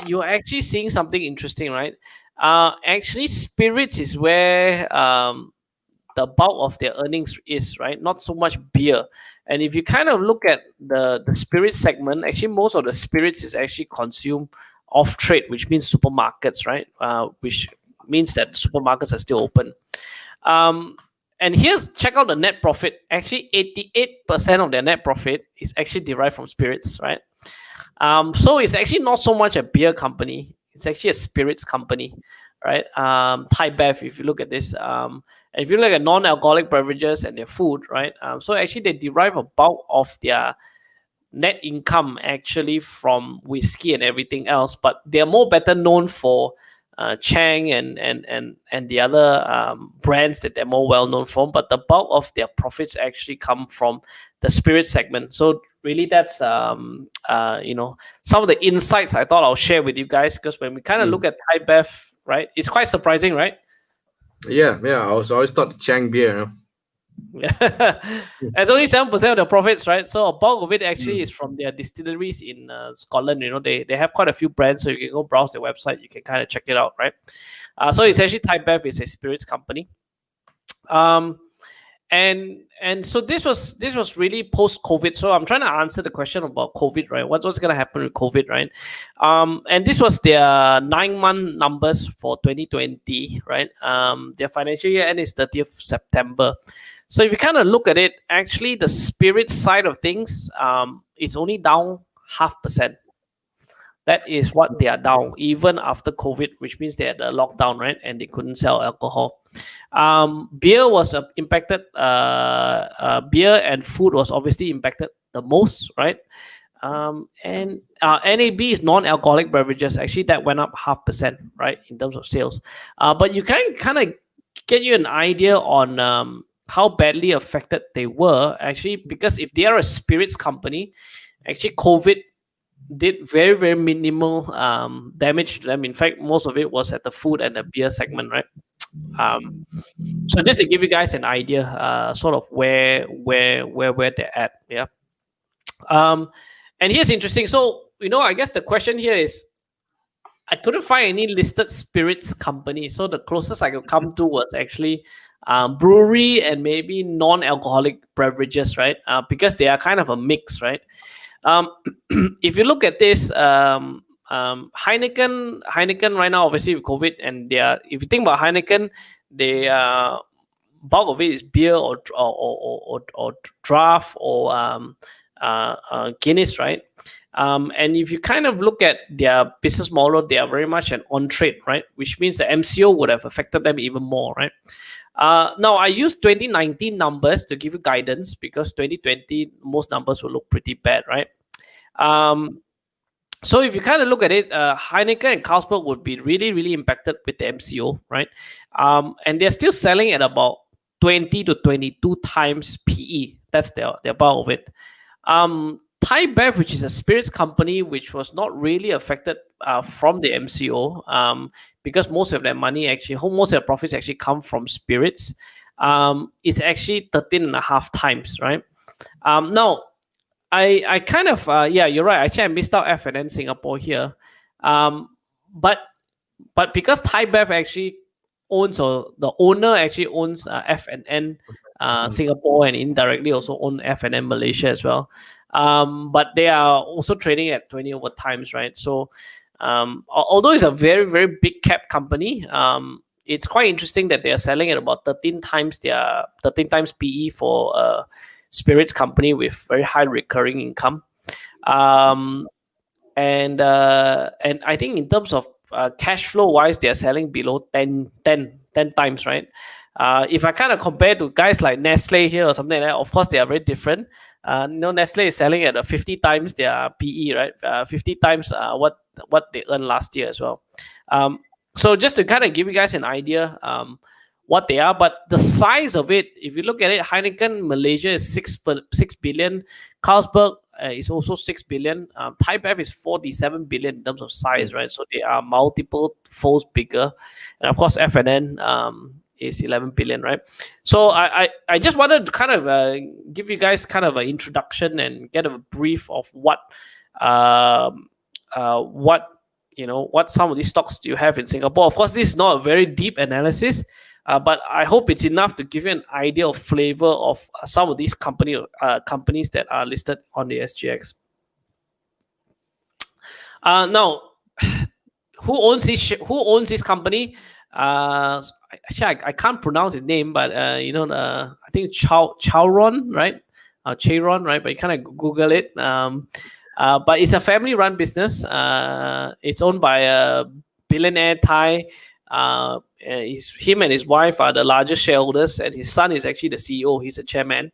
[SPEAKER 2] you're actually seeing something interesting, right? Actually, spirits is where the bulk of their earnings is, right? Not so much beer. And if you kind of look at the spirit segment, actually most of the spirits is actually consumed off trade, which means supermarkets, right? Which means that supermarkets are still open. And here's, check out the net profit. Actually, 88% of their net profit is actually derived from spirits, right? So it's actually not so much a beer company. It's actually a spirits company, right? Thai Bev, if you look at this. And if you look at non-alcoholic beverages and their food, right? So actually they derive a bulk of their net income actually from whiskey and everything else, but they're more better known for Chang and the other brands that they're more well known for, but the bulk of their profits actually come from the spirit segment. So really, that's some of the insights I thought I'll share with you guys, because when we kind of look at Thai Bev, right, it's quite surprising, right?
[SPEAKER 1] Yeah. I always thought Chang beer.
[SPEAKER 2] Yeah, it's only 7% of the profits, right? So a bulk of it actually is from their distilleries in Scotland. They have quite a few brands, so you can go browse their website. You can kind of check it out, right? So essentially, Thai Bev is a spirits company. And so this was really post COVID. So I'm trying to answer the question about COVID, right? What's going to happen with COVID, right? And this was their 9-month numbers for 2020, right? Their financial year end is 30th September. So if you kind of look at it, actually the spirit side of things, it's only down 0.5%. That is what they are down, even after COVID, which means they had a lockdown, right? And they couldn't sell alcohol. Beer was impacted. Beer and food was obviously impacted the most, right? And NAB is non-alcoholic beverages. Actually, that went up 0.5%, right, in terms of sales. But you can kind of get you an idea on how badly affected they were, actually, because if they are a spirits company, actually COVID did very, very minimal damage to them. In fact, most of it was at the food and the beer segment, right? So just to give you guys an idea, sort of where they're at, yeah. And here's interesting. So I guess the question here is, I couldn't find any listed spirits company. So the closest I could come to was actually brewery and maybe non-alcoholic beverages, right? Because they are kind of a mix, right? If you look at this, Heineken right now, obviously with COVID, and if you think about Heineken, they bulk of it is beer or draft or Guinness, right? And if you kind of look at their business model, they are very much an on-trade, right? Which means the MCO would have affected them even more, right? Now, I use 2019 numbers to give you guidance, because 2020, most numbers will look pretty bad, right? So if you kind of look at it, Heineken and Carlsberg would be really, really impacted with the MCO, right? And they're still selling at about 20 to 22 times PE. That's their bulk of it. Thai Bev, which is a spirits company, which was not really affected from the MCO, because most of their money most of their profits actually come from spirits, is actually 13.5 times, right? Now, I kind of, yeah, you're right. Actually, I missed out F&N Singapore here. But because Thai Bev actually owns, or the owner actually owns F&N Singapore, and indirectly also own F&N Malaysia as well. But they are also trading at 20 over times, right? So although it's a very, very big cap company, it's quite interesting that they are selling at about 13 times PE for a spirits company with very high recurring income. And I think in terms of cash flow wise, they are selling below 10 times, right? If I kind of compare to guys like Nestle here or something like that, of course they are very different. Nestle is selling at 50 times their PE, right? 50 times what they earned last year as well. So just to kind of give you guys an idea what they are, but the size of it, if you look at it, Heineken Malaysia is 6 billion, Carlsberg is also 6 billion. Thai Bev is 47 billion in terms of size, right? So they are multiple folds bigger, and of course F&N is 11 billion, right? So I just wanted to kind of give you guys kind of an introduction and get a brief of what some of these stocks you have in Singapore. Of course, this is not a very deep analysis, but I hope it's enough to give you an idea of flavor of some of these companies that are listed on the SGX. Now, who owns this company? Actually, I can't pronounce his name, but I think Chauron, right? Chauron, right? But you kind of Google it. But it's a family-run business. It's owned by a billionaire Thai. Him and his wife are the largest shareholders, and his son is actually the CEO. He's a chairman.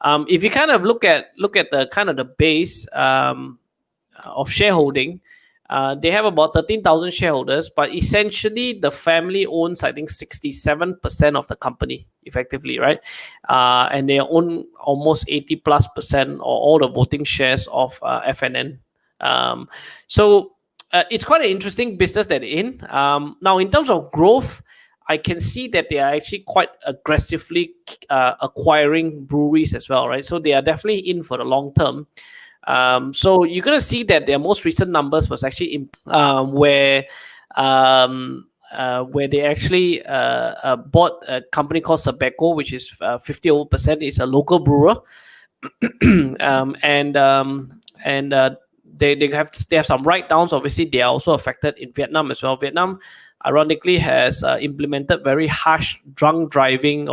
[SPEAKER 2] If you kind of look at the kind of the base of shareholding, they have about 13,000 shareholders, but essentially the family owns, I think, 67% of the company, effectively, right? And they own almost 80+% or all the voting shares of F&N. So it's quite an interesting business that they're in. Now, in terms of growth, I can see that they are actually quite aggressively acquiring breweries as well, right? So they are definitely in for the long term. So you're going to see that their most recent numbers was actually where they actually bought a company called Sabeco, which is 50%. It's a local brewer, they have some write downs. Obviously, they are also affected in Vietnam as well. Vietnam, ironically, has implemented very harsh drink driving,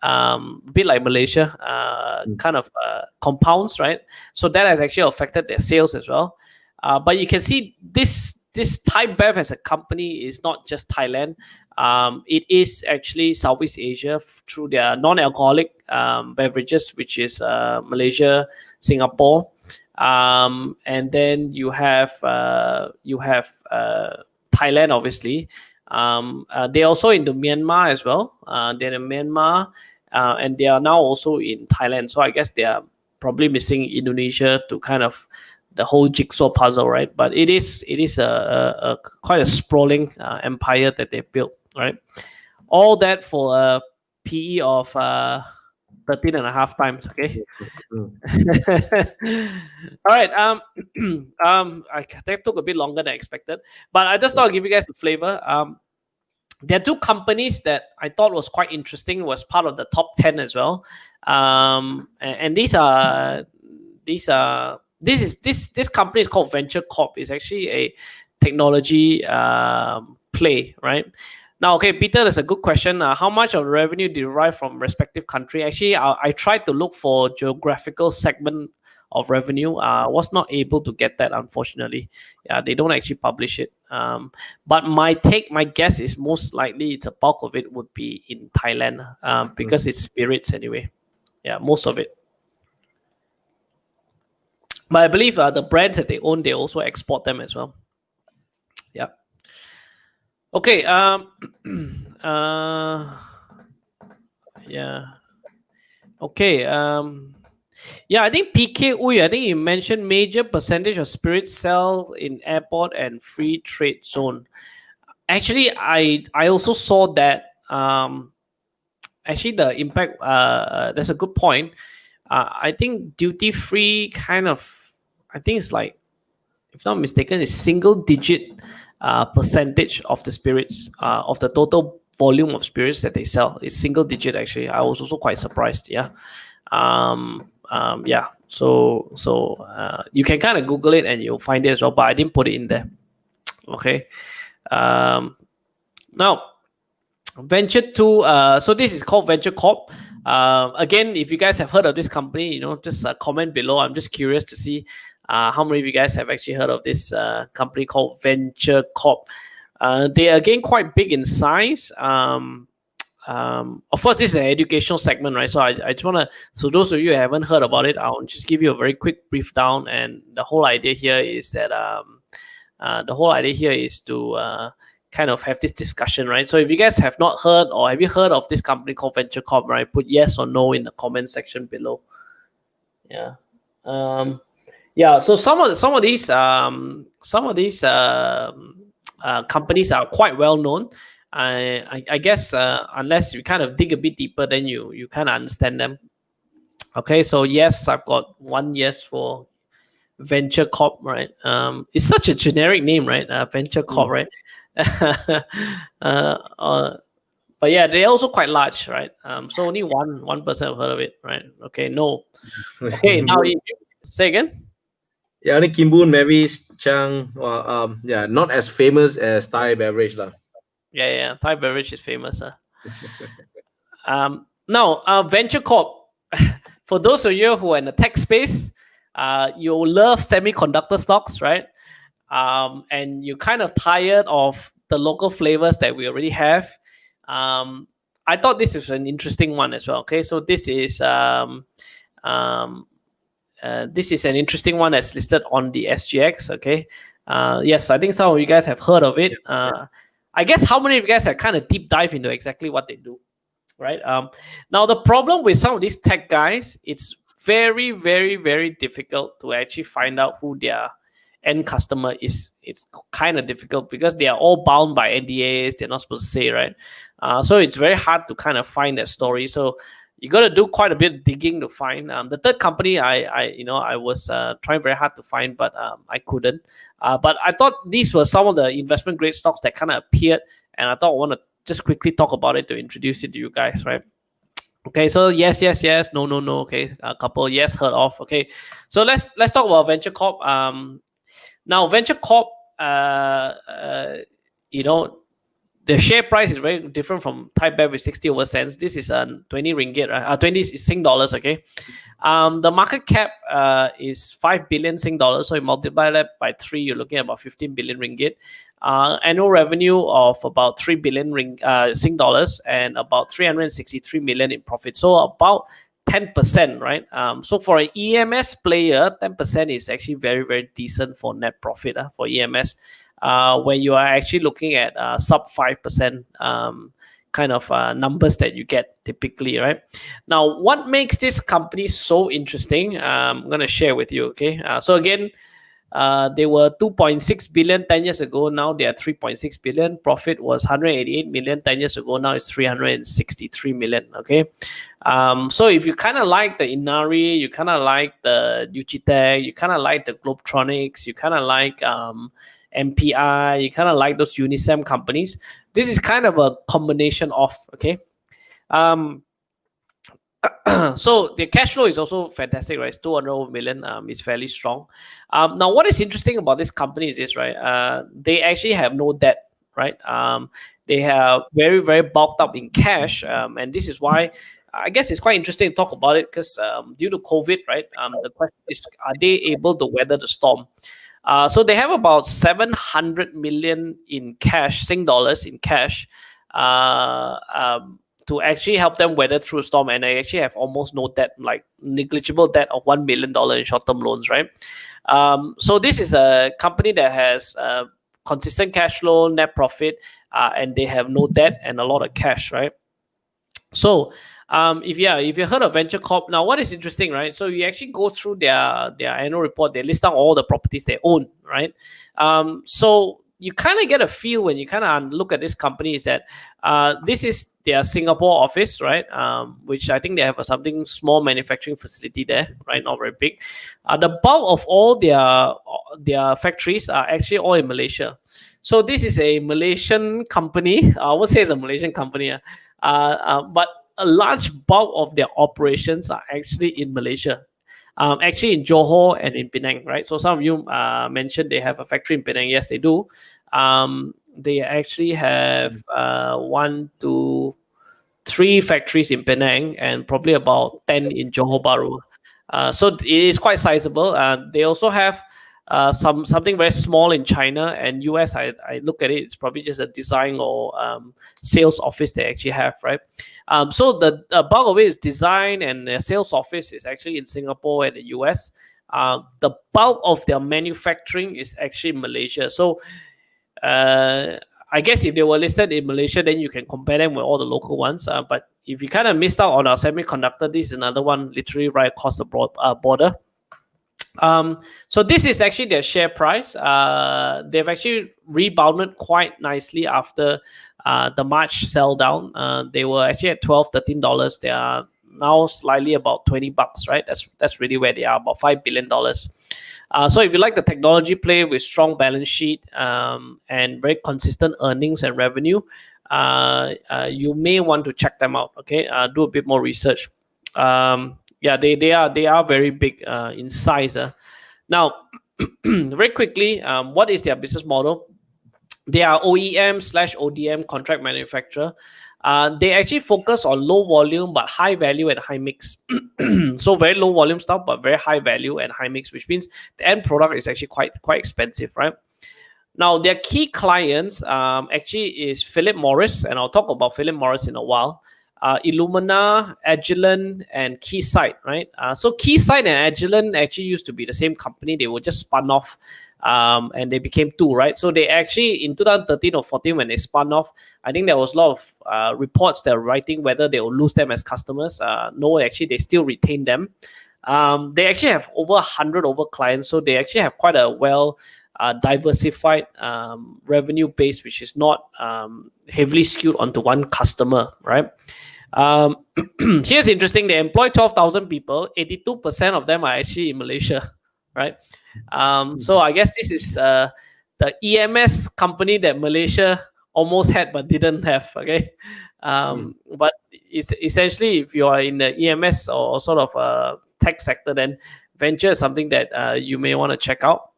[SPEAKER 2] a bit like Malaysia, kind of compounds, right? So that has actually affected their sales as well. But you can see this Thai Bev as a company is not just Thailand. It is actually Southeast Asia through their non-alcoholic beverages, which is Malaysia, Singapore, and then you have Thailand, obviously. They're also into Myanmar as well. They're in Myanmar, and they are now also in Thailand. So I guess they are probably missing Indonesia to kind of the whole jigsaw puzzle, right? But it is a quite a sprawling empire that they built, right? All that for a PE of 13.5 times. Okay. All right. That took a bit longer than expected, but I just thought I'd give you guys a flavor. There are two companies that I thought was quite interesting, was part of the top 10 as well. And this company is called Venture Corp. It's actually a technology play, right? Now, okay, Peter, that's a good question. How much of revenue derived from respective country? Actually, I tried to look for geographical segment of revenue. Was not able to get that, unfortunately. Yeah, they don't actually publish it. But my guess is most likely it's a bulk of it would be in Thailand, because it's spirits anyway. Yeah, most of it. But I believe the brands that they own, they also export them as well. Yeah. Okay. Yeah. Okay. Yeah, I think PK Uy, I think you mentioned major percentage of spirits sell in airport and free trade zone. Actually, I also saw that. Actually, the impact. That's a good point. I think duty free kind of. I think it's like, if not mistaken, it's single digit percentage of the spirits of the total volume of spirits that they sell. It's single digit actually. I was also quite surprised. Yeah. Yeah, so you can kind of Google it and you'll find it as well, but I didn't put it in there. Okay. Now, Venture 2, so this is called Venture Corp. Again, if you guys have heard of this company, just comment below. I'm just curious to see how many of you guys have actually heard of this company called Venture Corp. They are again quite big in size. Of course, this is an educational segment, right? So I just want to, so those of you who haven't heard about it, I'll just give you a very quick brief down. And the whole idea here is that to kind of have this discussion, right? So if you guys have not heard, or have you heard of this company called Venture Corp, right? Put yes or no in the comment section below. Yeah. So some of these companies are quite well known. I guess unless you kind of dig a bit deeper, then you kind of understand them. Okay, so yes, I've got one yes for Venture Corp, right? It's such a generic name, right? Venture Corp, right? But yeah, they're also quite large, right? So only one person have heard of it, right? Okay, no. Okay, now say again.
[SPEAKER 1] Yeah, only Kimboon, Mavis, Chang. Well, yeah, not as famous as Thai beverage, lah.
[SPEAKER 2] Yeah, Thai beverage is famous. Now, Venture Corp. For those of you who are in the tech space, you love semiconductor stocks, right? And you're kind of tired of the local flavors that we already have. I thought this is an interesting one as well. Okay, so this is an interesting one that's listed on the SGX. Okay, yes, I think some of you guys have heard of it. I guess how many of you guys have kind of deep dive into exactly what they do, right? Now the problem with some of these tech guys, it's very, very, very difficult to actually find out who their end customer is. It's kind of difficult because they are all bound by NDAs. They're not supposed to say, right? So it's very hard to kind of find that story. So you got to do quite a bit of digging to find. The third company I was trying very hard to find, but I couldn't. But I thought these were some of the investment grade stocks that kind of appeared, and I thought I want to just quickly talk about it to introduce it to you guys, right? Okay, so yes, no. Okay, a couple yes, heard of. Okay, so let's talk about Venture Corp. Now Venture Corp, the share price is very different from Thai Bev with 60 over cents. This is 20 ringgit, right? 20 Sing dollars, okay? The market cap is 5 billion Sing dollars. So you multiply that by 3, you're looking at about 15 billion ringgit. Annual revenue of about 3 billion Sing dollars and about 363 million in profit. So about 10%, right? So for an EMS player, 10% is actually very, very decent for net profit for EMS. Where you are actually looking at sub 5% kind of numbers that you get typically, right? Now, what makes this company so interesting? I'm going to share with you, okay? So again, they were 2.6 billion 10 years ago. Now they are 3.6 billion. Profit was 188 million 10 years ago. Now it's 363 million, okay? So if you kind of like the Inari, you kind of like the Uchitech, you kind of like the Globetronics, you kind of like MPI, you kind of like those Unisem companies. This is kind of a combination of, okay? So the cash flow is also fantastic, right? It's 200 million. It's fairly strong. Now, what is interesting about this company is this, right? They actually have no debt, right? They have very, very bulked up in cash. And this is why I guess it's quite interesting to talk about it because due to COVID, right? The question is, are they able to weather the storm? So they have about 700 million in cash, Sing dollars in cash, to actually help them weather through a storm. And they actually have almost no debt, like negligible debt of $1 million in short-term loans, right? So this is a company that has consistent cash flow, net profit, and they have no debt and a lot of cash, right? So if you heard of Venture Corp, now what is interesting, right? So you actually go through their annual report, they list down all the properties they own, right? So you kind of get a feel when you kind of look at this company is that this is their Singapore office, right? Which I think they have something small manufacturing facility there, right? Not very big. The bulk of all their factories are actually all in Malaysia. So this is a Malaysian company. I would say it's a Malaysian company, but a large bulk of their operations are actually in Malaysia. actually in Johor and in Penang, right? So some of you mentioned they have a factory in Penang. Yes, they do. They actually have 1, 2, 3 factories in Penang and probably about 10 in Johor Bahru. So it is quite sizable. They also have something very small in China and US. I look at it, it's probably just a design or sales office they actually have, right? So the bulk of it is design, and the sales office is actually in Singapore and the US. The bulk of their manufacturing is actually in Malaysia. So I guess if they were listed in Malaysia, then you can compare them with all the local ones. But if you kind of missed out on our semiconductor, this is another one literally right across the border. So this is actually their share price. They've actually rebounded quite nicely after the March sell down. They were actually at $12, $13. They are now slightly about $20, right? That's really where they are, about $5 billion. So if you like the technology play with strong balance sheet and very consistent earnings and revenue, you may want to check them out. Okay, do a bit more research. Yeah, they are very big in size. Now, very quickly, what is their business model? They are OEM/ODM contract manufacturer. They actually focus on low volume but high value and high mix. So very low volume stuff but very high value and high mix, which means the end product is actually quite expensive, right? Now their key clients actually is Philip Morris, and I'll talk about Philip Morris in a while. Illumina, Agilent, and Keysight, right? So Keysight and Agilent actually used to be the same company. They were just spun off, and they became two, right? So they actually, in 2013 or 14, when they spun off, I think there was a lot of reports that were writing whether they will lose them as customers. No, actually, they still retain them. They actually have over 100 clients, so they actually have quite a diversified revenue base, which is not heavily skewed onto one customer, right? Here's interesting. They employ 12,000 people. 82% of them are actually in Malaysia, right? So I guess this is the EMS company that Malaysia almost had but didn't have. Okay, but it's essentially, if you are in the EMS or sort of a tech sector, then venture is something that you may want to check out.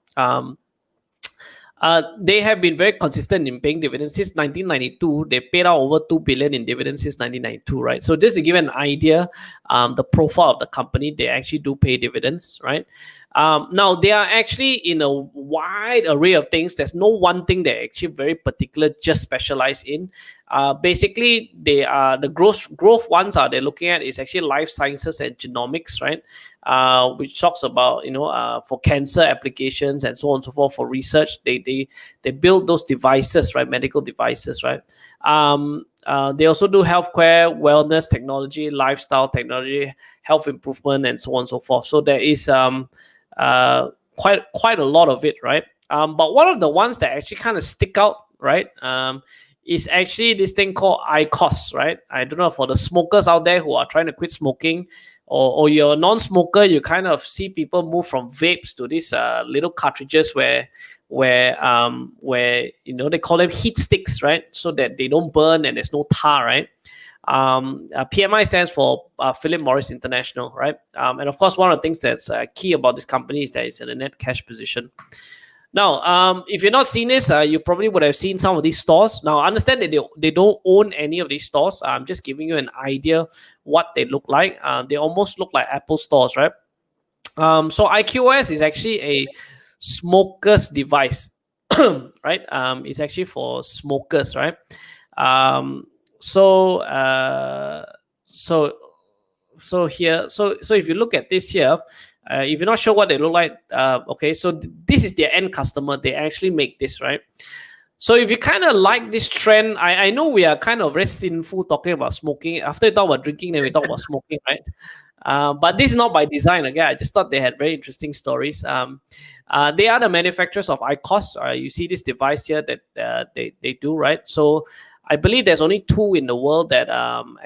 [SPEAKER 2] They have been very consistent in paying dividends since 1992. They paid out over 2 billion in dividends since 1992, right? So just to give an idea, the profile of the company, they actually do pay dividends, right? Now they are actually in a wide array of things. There's no one thing they're actually very particular, just specialized in. Basically, they are the growth ones are they're looking at is actually life sciences and genomics, right? Which talks about for cancer applications and so on and so forth. For research, they build those devices, right? Medical devices, right? They also do healthcare, wellness technology, lifestyle technology, health improvement, and so on and so forth. So there is quite a lot of it, right? But one of the ones that actually kind of stick out, right, is actually this thing called IQOS, right? I don't know, for the smokers out there who are trying to quit smoking, or you're a non-smoker, you kind of see people move from vapes to these little cartridges where they call them heat sticks, right? So that they don't burn and there's no tar, right? PMI stands for Philip Morris International, right? And of course, one of the things that's key about this company is that it's in a net cash position. Now, if you've not seen this, you probably would have seen some of these stores. Now, understand that they don't own any of these stores. I'm just giving you an idea what they look like. They almost look like Apple stores, right? So IQOS is actually a smoker's device, right? It's actually for smokers, right? So here, so if you look at this here, if you're not sure what they look like, okay, so this is their end customer. They actually make this, right? So if you kind of like this trend, I know we are kind of very sinful talking about smoking. After we talk about drinking, then we talk about smoking, right? But this is not by design. Again, I just thought they had very interesting stories. They are the manufacturers of IQOS. You see this device here that they do, right? So I believe there's only two in the world that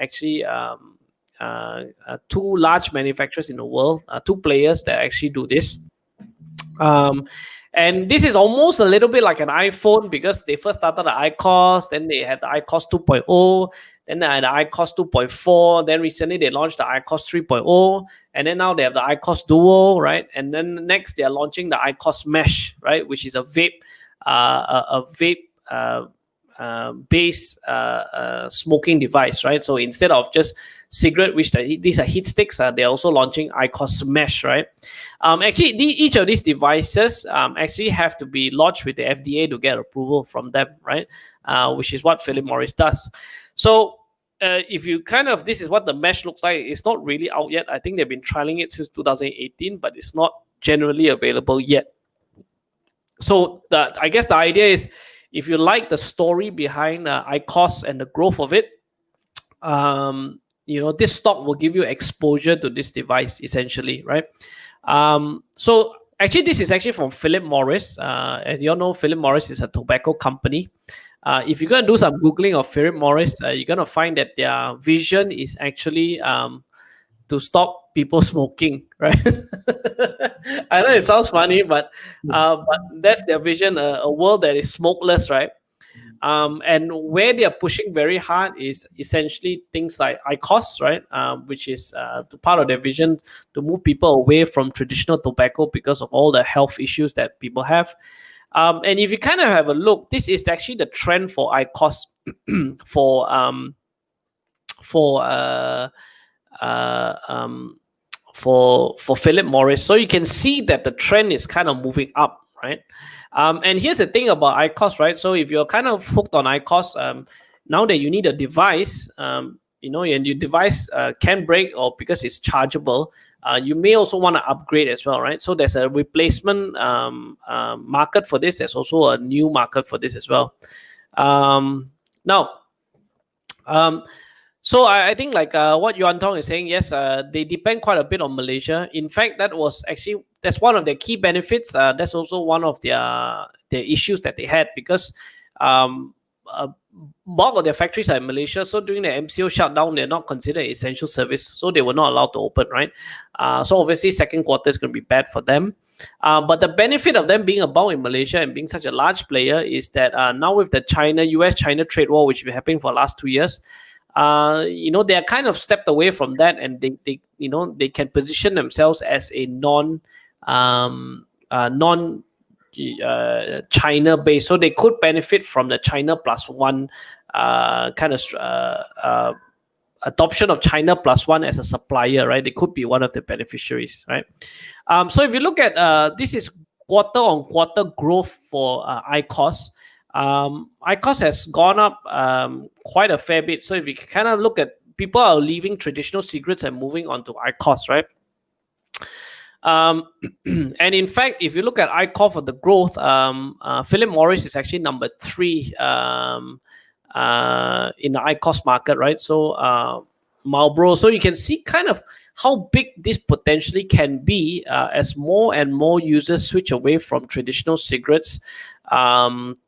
[SPEAKER 2] actually two large manufacturers in the world, two players that actually do this. And this is almost a little bit like an iPhone, because they first started the iCOS, then they had the iCOS 2.0, then they had the iCOS 2.4, then recently they launched the iCOS 3.0, and then now they have the iCOS Duo, right? And then next they are launching the iCOS Mesh, right, which is a vape based smoking device, right? So instead of just cigarette, which these are heat sticks, they're also launching iCOS Mesh, right? Actually, each of these devices actually have to be lodged with the FDA to get approval from them, right? Which is what Philip Morris does. So if you this is what the Mesh looks like. It's not really out yet. I think they've been trialing it since 2018, but it's not generally available yet. So I guess the idea is, if you like the story behind iCOS and the growth of it, this stock will give you exposure to this device essentially, right? So actually, this is actually from Philip Morris. As you all know, Philip Morris is a tobacco company. If you're going to do some Googling of Philip Morris, you're going to find that their vision is actually to stop people smoking, right? I know it sounds funny, but that's their vision, a world that is smokeless, right? And where they are pushing very hard is essentially things like iCOS, right? Which is part of their vision to move people away from traditional tobacco because of all the health issues that people have. And if you kind of have a look, this is actually the trend for iCOS for Philip Morris. So you can see that the trend is kind of moving up, right? And here's the thing about iCOS, right? So if you're kind of hooked on iCOS, now that you need a device, and your device can break, or because it's chargeable, you may also want to upgrade as well, right? So there's a replacement market for this. There's also a new market for this as well. So I think like what Yuan Tong is saying, yes, they depend quite a bit on Malaysia. In fact, that's one of their key benefits. That's also one of their issues that they had, because bulk of their factories are in Malaysia. So during the MCO shutdown, they're not considered essential service, so they were not allowed to open, right? So obviously, second quarter is going to be bad for them. But the benefit of them being about in Malaysia and being such a large player is that now with the US-China trade war, which has been happening for the last 2 years, they are kind of stepped away from that, and they can position themselves as a non China based, so they could benefit from the China plus one adoption of China plus one as a supplier, right? They could be one of the beneficiaries, right? So if you look at this is quarter on quarter growth for iCOS. iCOS has gone up quite a fair bit. So if you kind of look at, people are leaving traditional cigarettes and moving on to iCOS, right? And in fact, if you look at iCOS for the growth, Philip Morris is actually number 3 in the iCOS market, right? So Marlboro. So you can see kind of how big this potentially can be as more and more users switch away from traditional cigarettes to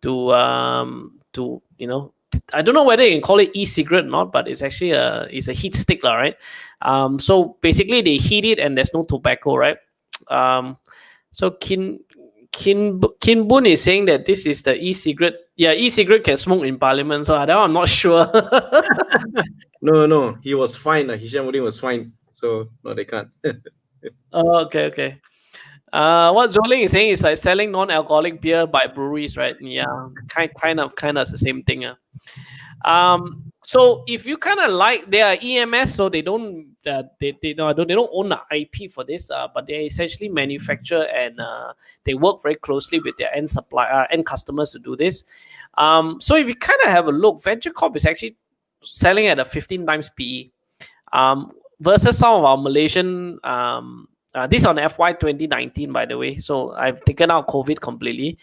[SPEAKER 2] I don't know whether you can call it e-cigarette or not, but it's actually it's a heat stick, right? So basically they heat it and there's no tobacco, right? So Kin Boon is saying that this is the e-cigarette. Yeah, e-cigarette can smoke in parliament, so I'm not sure.
[SPEAKER 1] No, he was fine. Hishamuddin was fine, so no, they can't.
[SPEAKER 2] Oh, okay. What Zoling is saying is like selling non-alcoholic beer by breweries, right? Yeah, kind of the same thing. So if you kind of like, they are EMS, so they don't they don't own the IP for this, but they essentially manufacture and they work very closely with their end customers to do this. So if you kind of have a look, Venture Corp is actually selling at a 15 times PE, versus some of our Malaysian. This on FY 2019, by the way. So I've taken out COVID completely.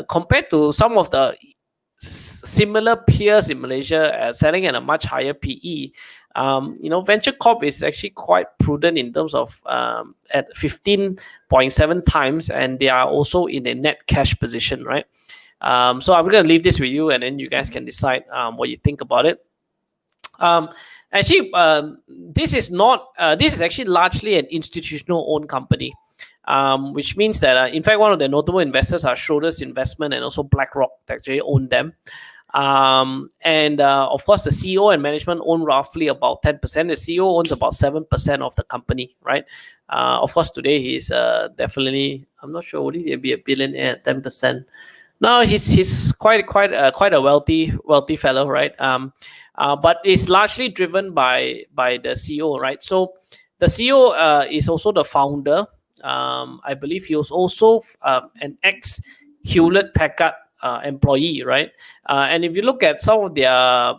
[SPEAKER 2] Compared to some of the similar peers in Malaysia selling at a much higher PE, Venture Corp is actually quite prudent in terms of at 15.7 times, and they are also in a net cash position, right? So I'm going to leave this with you, and then you guys can decide what you think about it. Actually, this is actually largely an institutional owned company. which means that in fact one of the notable investors are Schroders Investment and also BlackRock that actually own them. And of course, the CEO and management own roughly about 10%. The CEO owns about 7% of the company, right? Of course, today he's definitely, I'm not sure, would he be a billionaire at 10%? No, he's quite a wealthy fellow, right? But it's largely driven by the CEO, right? So the CEO is also the founder. I believe he was also an ex Hewlett Packard employee, right? And if you look at some of their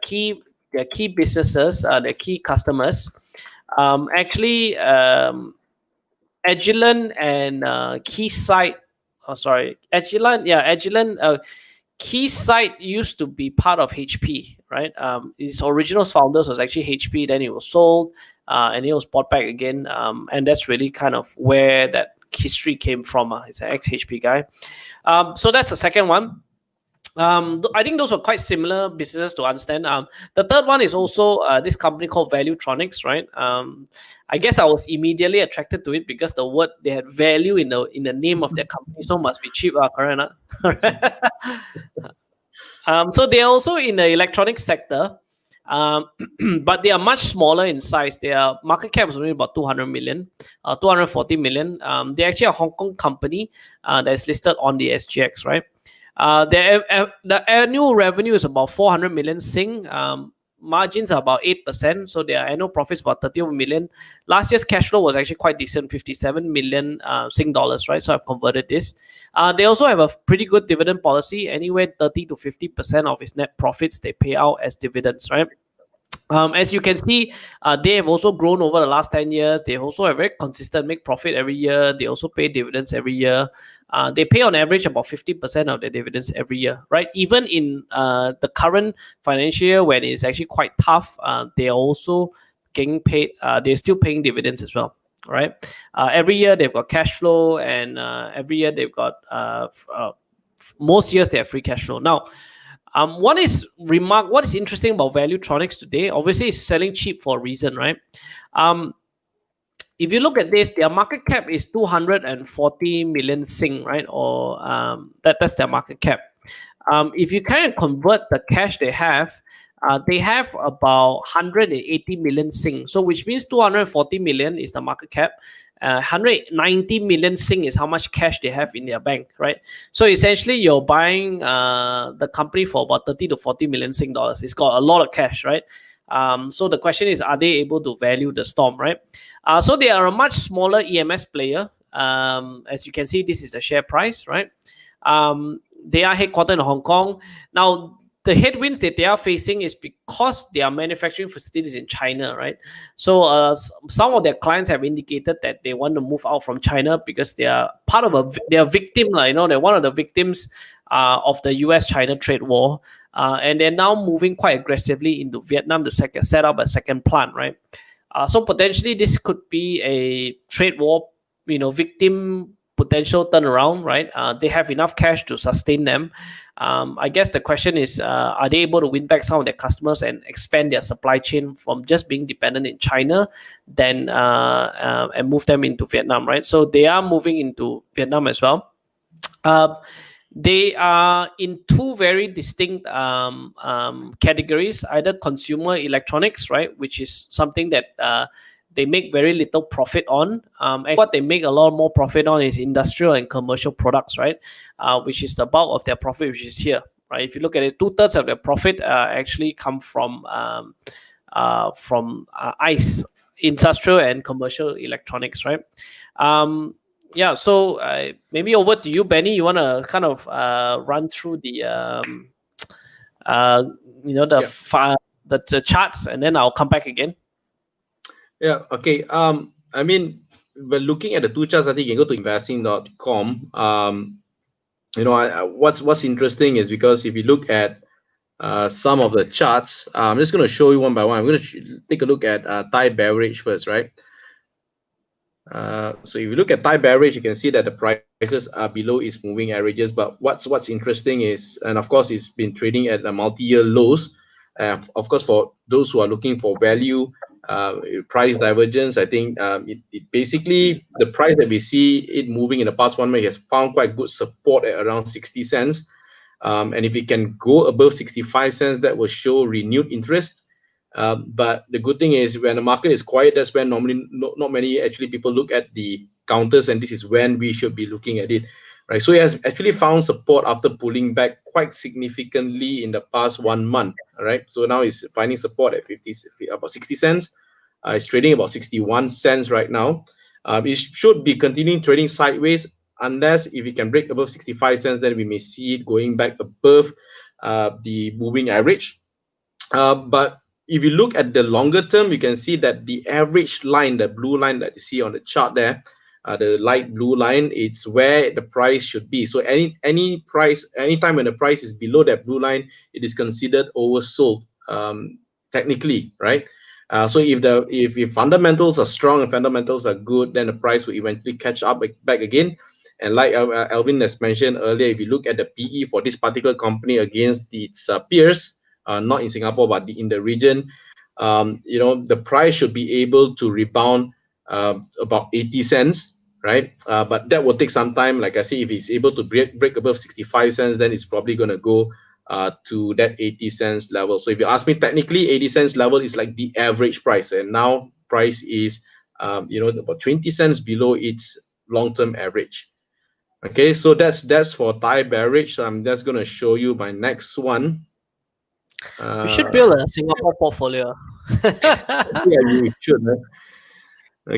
[SPEAKER 2] key businesses, their key customers, actually Agilent and Keysight. Oh, sorry, Agilent. Yeah, Agilent. Keysight used to be part of HP, right? Its original founders was actually HP. Then it was sold, and it was bought back again. And that's really kind of where that history came from. It's an ex-HP guy. So that's the second one. I think those were quite similar businesses to understand. The third one is also this company called Valuetronics, right? I guess I was immediately attracted to it because the word, they had value in the name of their company, so must be cheap, correct? So they are also in the electronics sector, but they are much smaller in size. Their market cap is only about 200 million, 240 million. They're actually a Hong Kong company that is listed on the SGX, right? The annual revenue is about 400 million Sing. Margins are about 8%, so their annual profits about 30 million. Last year's cash flow was actually quite decent, 57 million Sing dollars, right? So I've converted this. They also have a pretty good dividend policy. Anywhere 30 to 50% of its net profits they pay out as dividends, right? As you can see, they have also grown over the last 10 years. They also have very consistent, make profit every year. They also pay dividends every year. They pay on average about 50% of their dividends every year, right? Even in the current financial year when it's actually quite tough, they are also getting paid. They're still paying dividends as well, right? Every year they've got cash flow, and every year they've got most years they have free cash flow. Now, what is interesting about Valuetronics today? Obviously, it's selling cheap for a reason, right? If you look at this, their market cap is 240 million Sing, right? Or that's their market cap. If you kind of convert the cash they have about 180 million Sing. So which means 240 million is the market cap. 190 million Sing is how much cash they have in their bank, right? So essentially, you're buying the company for about 30 to 40 million Sing dollars. It's got a lot of cash, right? So the question is, are they able to value the storm, right? So they are a much smaller EMS player. As you can see, this is the share price, right? They are headquartered in Hong Kong. Now, the headwinds that they are facing is because their manufacturing facilities in China, right? So some of their clients have indicated that they want to move out from China because they are they are victim, they're one of the victims of the US-China trade war, and they're now moving quite aggressively into Vietnam to set up a second plant, right? So potentially this could be a trade war, victim potential turnaround, right? They have enough cash to sustain them. I guess the question is, are they able to win back some of their customers and expand their supply chain from just being dependent in China, then and move them into Vietnam, right? So they are moving into Vietnam as well. They are in two very distinct categories, either consumer electronics, right, which is something that they make very little profit on. And what they make a lot more profit on is industrial and commercial products, right, which is the bulk of their profit, which is here, right? If you look at it, 2/3 of their profit actually come from ICE, industrial and commercial electronics, right? Yeah, so maybe over to you, Benny. You want to kind of run through the the charts, and then I'll come back again.
[SPEAKER 1] Yeah. Okay. I mean, but looking at the two charts, I think you can go to investing.com. What's interesting is because if you look at some of the charts, I'm just going to show you one by one. I'm going to take a look at Thai beverage first, right? So if you look at Thai beverage, you can see that the prices are below its moving averages. But what's interesting is, and of course, it's been trading at a multi-year lows. Of course, for those who are looking for value, price divergence. I think it basically the price that we see it moving in the past 1 month has found quite good support at around 60 cents. And if it can go above 65 cents, that will show renewed interest. But the good thing is when the market is quiet, that's when normally not many actually people look at the counters, and this is when we should be looking at it, right? So it has actually found support after pulling back quite significantly in the past 1 month, all right? So now it's finding support at about 60 cents. It's trading about 61 cents right now. It should be continuing trading sideways unless if it can break above 65 cents, then we may see it going back above the moving average. But if you look at the longer term, you can see that the average line, the blue line that you see on the chart there, the light blue line, it's where the price should be. So any price, anytime when the price is below that blue line, it is considered oversold, technically, right? So if fundamentals are strong and fundamentals are good, then the price will eventually catch up back again. And like Alvin has mentioned earlier, if you look at the PE for this particular company against its peers, not in Singapore but in the region, the price should be able to rebound about 80 cents, right? But that will take some time. Like I say, if it's able to break above 65 cents, then it's probably going to go to that 80 cents level. So if you ask me, technically 80 cents level is like the average price, and now price is about 20 cents below its long-term average. Okay, so that's for Thai beverage. So I'm just going to show you my next one.
[SPEAKER 2] We should build a Singapore portfolio.
[SPEAKER 1] Yeah, you should. Right?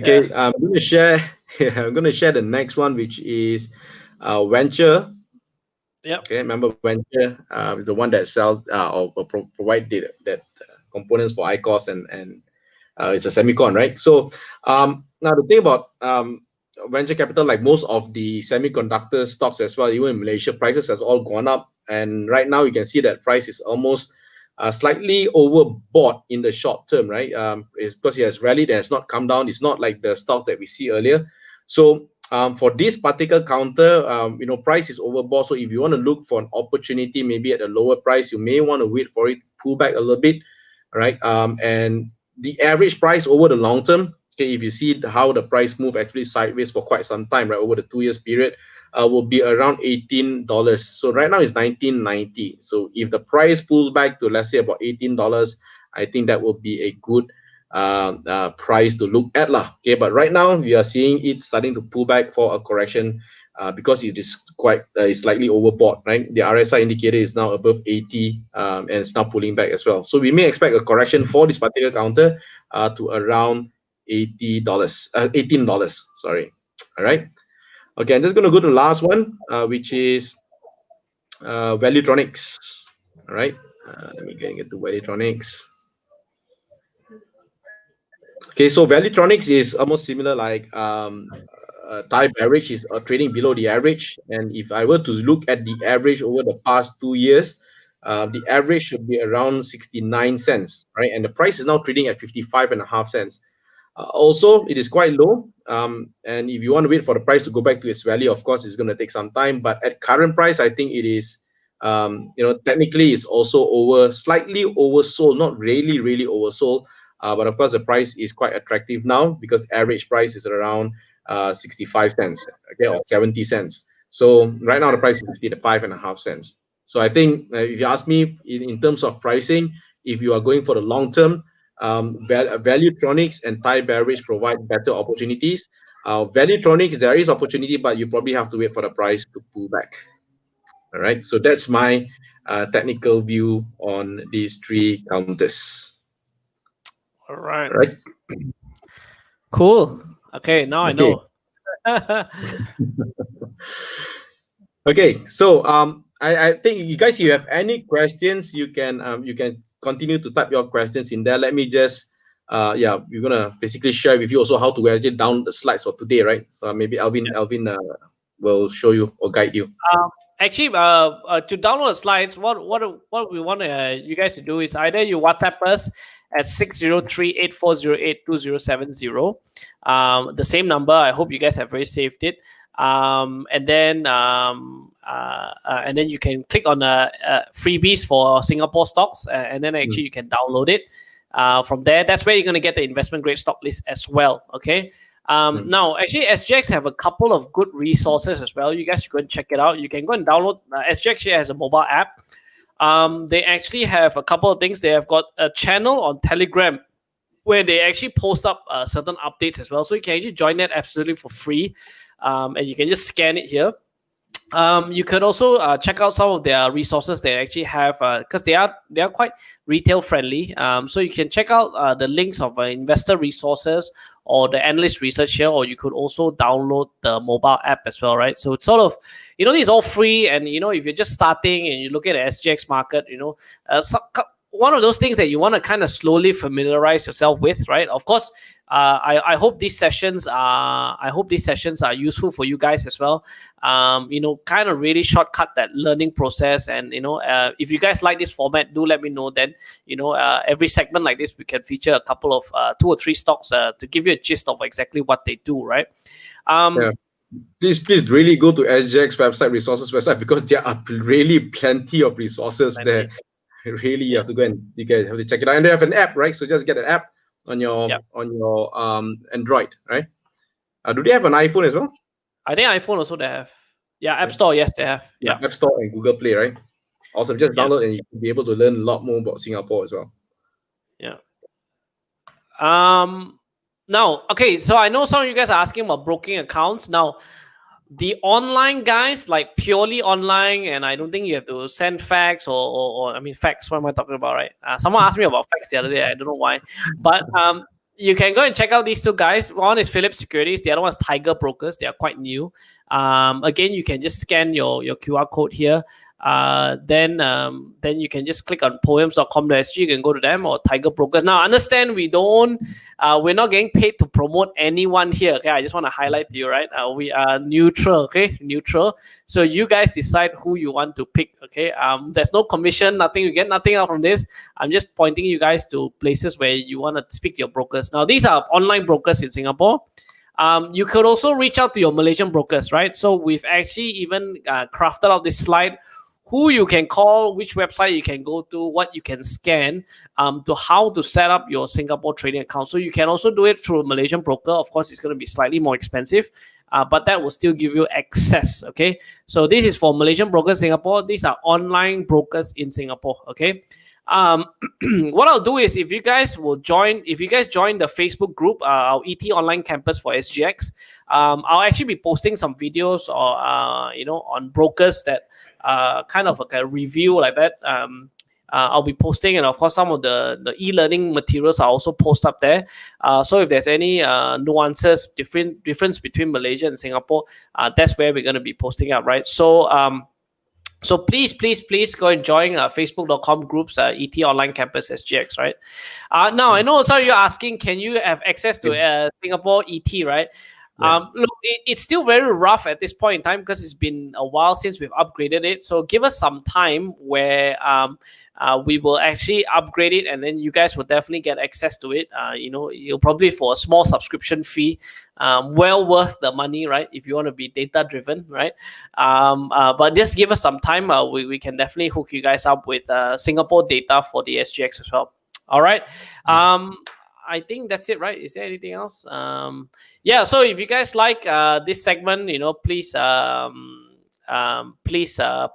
[SPEAKER 1] Okay, I'm going to share. I'm going to share the next one, which is Venture.
[SPEAKER 2] Yep.
[SPEAKER 1] Okay, remember Venture is the one that sells or provide that components for ICOS and it's a semicon, right? So now the thing about venture capital, like most of the semiconductor stocks as well, even in Malaysia, prices has all gone up, and right now you can see that price is almost slightly overbought in the short term, right? It's because it has rallied and has not come down. It's not like the stocks that we see earlier. So for this particular counter, price is overbought. So if you want to look for an opportunity, maybe at a lower price, you may want to wait for it to pull back a little bit, right? And the average price over the long term, okay, if you see how the price move actually sideways for quite some time, right, over the 2 years period, will be around $18. So right now it's $19.90. So if the price pulls back to, let's say, about $18, I think that will be a good price to look at lah. Okay, but right now we are seeing it starting to pull back for a correction because it is quite slightly overbought, right? The RSI indicator is now above 80 and it's now pulling back as well. So we may expect a correction for this particular counter to around $18. Sorry. All right. Okay, I'm just going to go to the last one, which is Valuetronics. All right. Let me get to Valuetronics. Okay, so Valuetronics is almost similar like Thai beverage is trading below the average. And if I were to look at the average over the past 2 years, the average should be around 69 cents, right? And the price is now trading at 55.5 cents. Also, it is quite low. And if you want to wait for the price to go back to its value, of course, it's going to take some time. But at current price, I think it is, technically it's also slightly oversold, not really, really oversold. But of course, the price is quite attractive now because average price is around 65 cents, okay, or 70 cents. So right now the price is 55.5 cents. So I think if you ask me in terms of pricing, if you are going for the long term, Valuetronics and Thai beverage provide better opportunities. Valuetronics, there is opportunity, but you probably have to wait for the price to pull back. All right, so that's my technical view on these three counters.
[SPEAKER 2] All right.
[SPEAKER 1] All right.
[SPEAKER 2] Cool. Okay, now I know.
[SPEAKER 1] Okay, so I think you guys, you have any questions, you can continue to type your questions in there. Let me just we're gonna basically share with you also how to edit down the slides for today, right? So maybe Alvin will show you or guide you.
[SPEAKER 2] Actually, to download the slides, what we want you guys to do is either you WhatsApp us at 603-8408-2070. The same number. I hope you guys have already saved it. And then you can click on the freebies for Singapore stocks, and then actually you can download it. From there, that's where you're going to get the investment grade stock list as well. Okay. Now, actually, SGX have a couple of good resources as well. You guys should go and check it out. You can go and download. SGX here has a mobile app. They actually have a couple of things. They have got a channel on Telegram where they actually post up certain updates as well. So you can actually join that absolutely for free, and you can just scan it here. You could also check out some of their resources they actually have, because they are quite retail friendly. So you can check out the links of investor resources or the analyst research here, or you could also download the mobile app as well, right? So it's sort of, it's all free, and if you're just starting and you look at the SGX market, one of those things that you want to kind of slowly familiarize yourself with, right? Of course, I hope these sessions are useful for you guys as well. Kind of really shortcut that learning process, and if you guys like this format, do let me know. Then every segment like this, we can feature a couple of 2 or 3 stocks to give you a gist of exactly what they do, right?
[SPEAKER 1] Yeah. Please really go to SGX website, resources website, because there are really plenty of resources there. Really, you have to go and you guys have to check it out. And they have an app, right? So just get an app on your Android, right? Do they have an iPhone as well?
[SPEAKER 2] I think iPhone also they have. Yeah, App Store, yes, they have. Yeah,
[SPEAKER 1] App Store and Google Play, right? Also, just download and you'll be able to learn a lot more about Singapore as well.
[SPEAKER 2] Yeah. Now, okay, so I know some of you guys are asking about broking accounts. Now, the online guys, like purely online, and I don't think you have to send fax or I mean fax. What am I talking about, right? Someone asked me about fax the other day. I don't know why, but you can go and check out these 2 guys. One is Philips Securities. The other one is Tiger Brokers. They are quite new. Again, you can just scan your QR code here. Then you can just click on poems.com.sg. You can go to them, or Tiger Brokers. Now, understand we're not getting paid to promote anyone here. Okay, I just want to highlight to you, right? We are neutral. Okay, neutral. So you guys decide who you want to pick. Okay, there's no commission, nothing. You get nothing out from this. I'm just pointing you guys to places where you want to speak to your brokers. Now, these are online brokers in Singapore. You could also reach out to your Malaysian brokers, right? So we've actually even crafted out this slide, who you can call, which website you can go to, what you can scan, to how to set up your Singapore trading account. So you can also do it through a Malaysian broker. Of course, it's going to be slightly more expensive, but that will still give you access. Okay, so this is for Malaysian brokers Singapore. These are online brokers in Singapore. Okay. What I'll do is, if you guys join the Facebook group, our ET online campus for SGX, I'll actually be posting some videos or on brokers that kind of like a review like that. I'll be posting, and of course some of the e-learning materials are also posted up there. So if there's any nuances, difference between Malaysia and Singapore, that's where we're going to be posting up, right? So please go and join facebook.com groups, ET Online Campus SGX, right? Now, I know some of you are asking, can you have access to Singapore ET, right? Look, it's still very rough at this point in time because it's been a while since we've upgraded it. So give us some time where we will actually upgrade it, and then you guys will definitely get access to it. You'll probably for a small subscription fee, well worth the money, right? If you want to be data driven, right? But just give us some time. We can definitely hook you guys up with Singapore data for the SGX as well. All right. I think that's it, right? Is there anything else? Yeah. So if you guys like this segment, please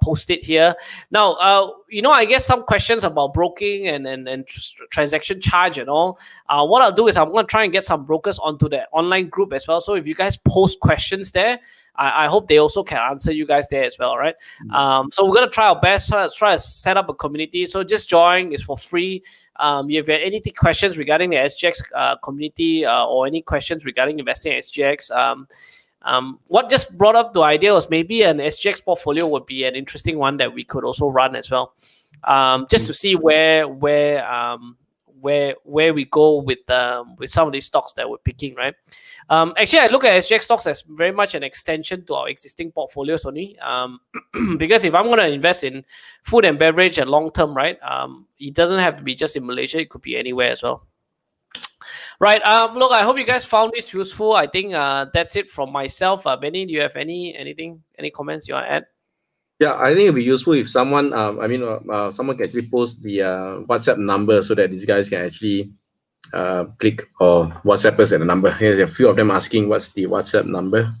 [SPEAKER 2] post it here. Now, I guess some questions about broking and transaction charge and all. What I'll do is I'm going to try and get some brokers onto the online group as well. So if you guys post questions there, I hope they also can answer you guys there as well, right? So we're going to try our best, try to set up a community. So just join, it's for free. If you have any questions regarding the SGX community or any questions regarding investing in SGX, what just brought up the idea was maybe an SGX portfolio would be an interesting one that we could also run as well, just to see where we go with some of these stocks that we're picking, right? Actually, I look at SGX stocks as very much an extension to our existing portfolios only, because if I'm going to invest in food and beverage and long term, right, it doesn't have to be just in Malaysia; it could be anywhere as well. Right. Look, I hope you guys found this useful. I think that's it from myself. Benny, do you have any comments you want to add?
[SPEAKER 1] Yeah, I think it'd be useful if someone, someone can actually post the WhatsApp number so that these guys can actually click or WhatsApp us at the number. Here's a few of them asking what's the WhatsApp number.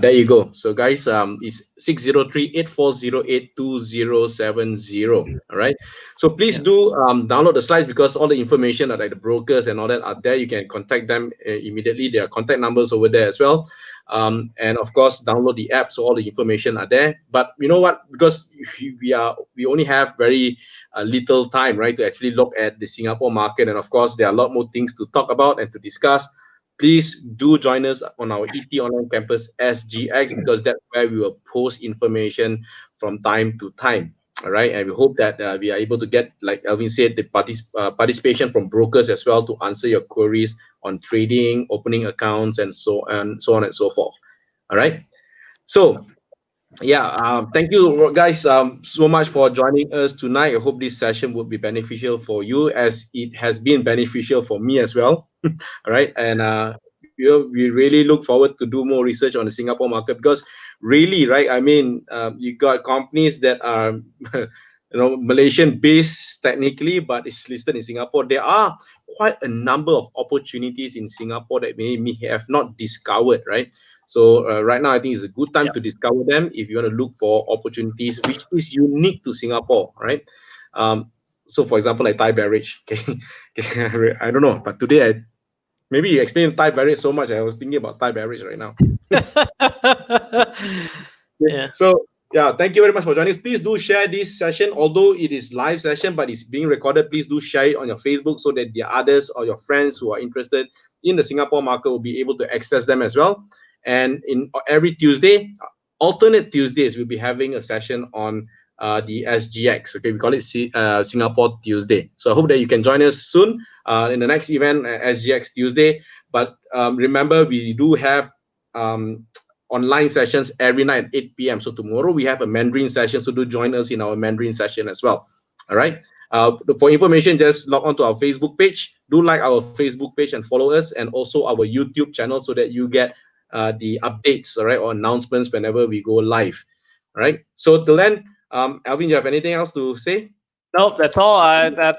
[SPEAKER 1] There you go. So guys, it's 603-8408-2070. All right. So please do download the slides, because all the information are like the brokers and all that are there. You can contact them immediately. There are contact numbers over there as well. And of course, download the app, so all the information are there. But you know what? Because we only have very little time, right, to actually look at the Singapore market, and of course, there are a lot more things to talk about and to discuss. Please do join us on our ET Online Campus SGX, because that's where we will post information from time to time. All right, and we hope that we are able to get, like Alvin said, the participation from brokers as well to answer your queries on trading, opening accounts, and so on and so forth. All right, so yeah, thank you guys so much for joining us tonight. I hope this session would be beneficial for you, as it has been beneficial for me as well. All right, and we really look forward to do more research on the Singapore market, because really, right, I mean, you got companies that are Malaysian based technically, but it's listed in Singapore. There are quite a number of opportunities in Singapore that we have not discovered, right? So right now, I think it's a good time to discover them if you want to look for opportunities which is unique to Singapore, right? So for example, like Thai beverage. Okay, I don't know, but today maybe you explained Thai beverage so much, I was thinking about Thai beverage right now.
[SPEAKER 2] Yeah.
[SPEAKER 1] So yeah, thank you very much for joining us. Please do share this session, although it is live session, but it's being recorded. Please do share it on your Facebook so that the others or your friends who are interested in the Singapore market will be able to access them as well. And in every Tuesday, alternate Tuesdays, we'll be having a session on the SGX. Okay, we call it Singapore Tuesday. So I hope that you can join us soon in the next event, SGX Tuesday. But remember, we do have online sessions every night at 8 p.m. So tomorrow we have a Mandarin session, so do join us in our Mandarin session as well. All right. For information, just log on to our Facebook page. Do like our Facebook page and follow us, and also our YouTube channel, so that you get the updates, all right, or announcements whenever we go live. All right. So till then, Alvin, you have anything else to say?
[SPEAKER 2] Nope, that's all.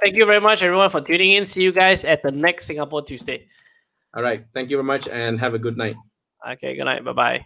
[SPEAKER 2] Thank you very much, everyone, for tuning in. See you guys at the next Singapore Tuesday.
[SPEAKER 1] All right. Thank you very much, and have a good night.
[SPEAKER 2] Okay, good night. Bye-bye.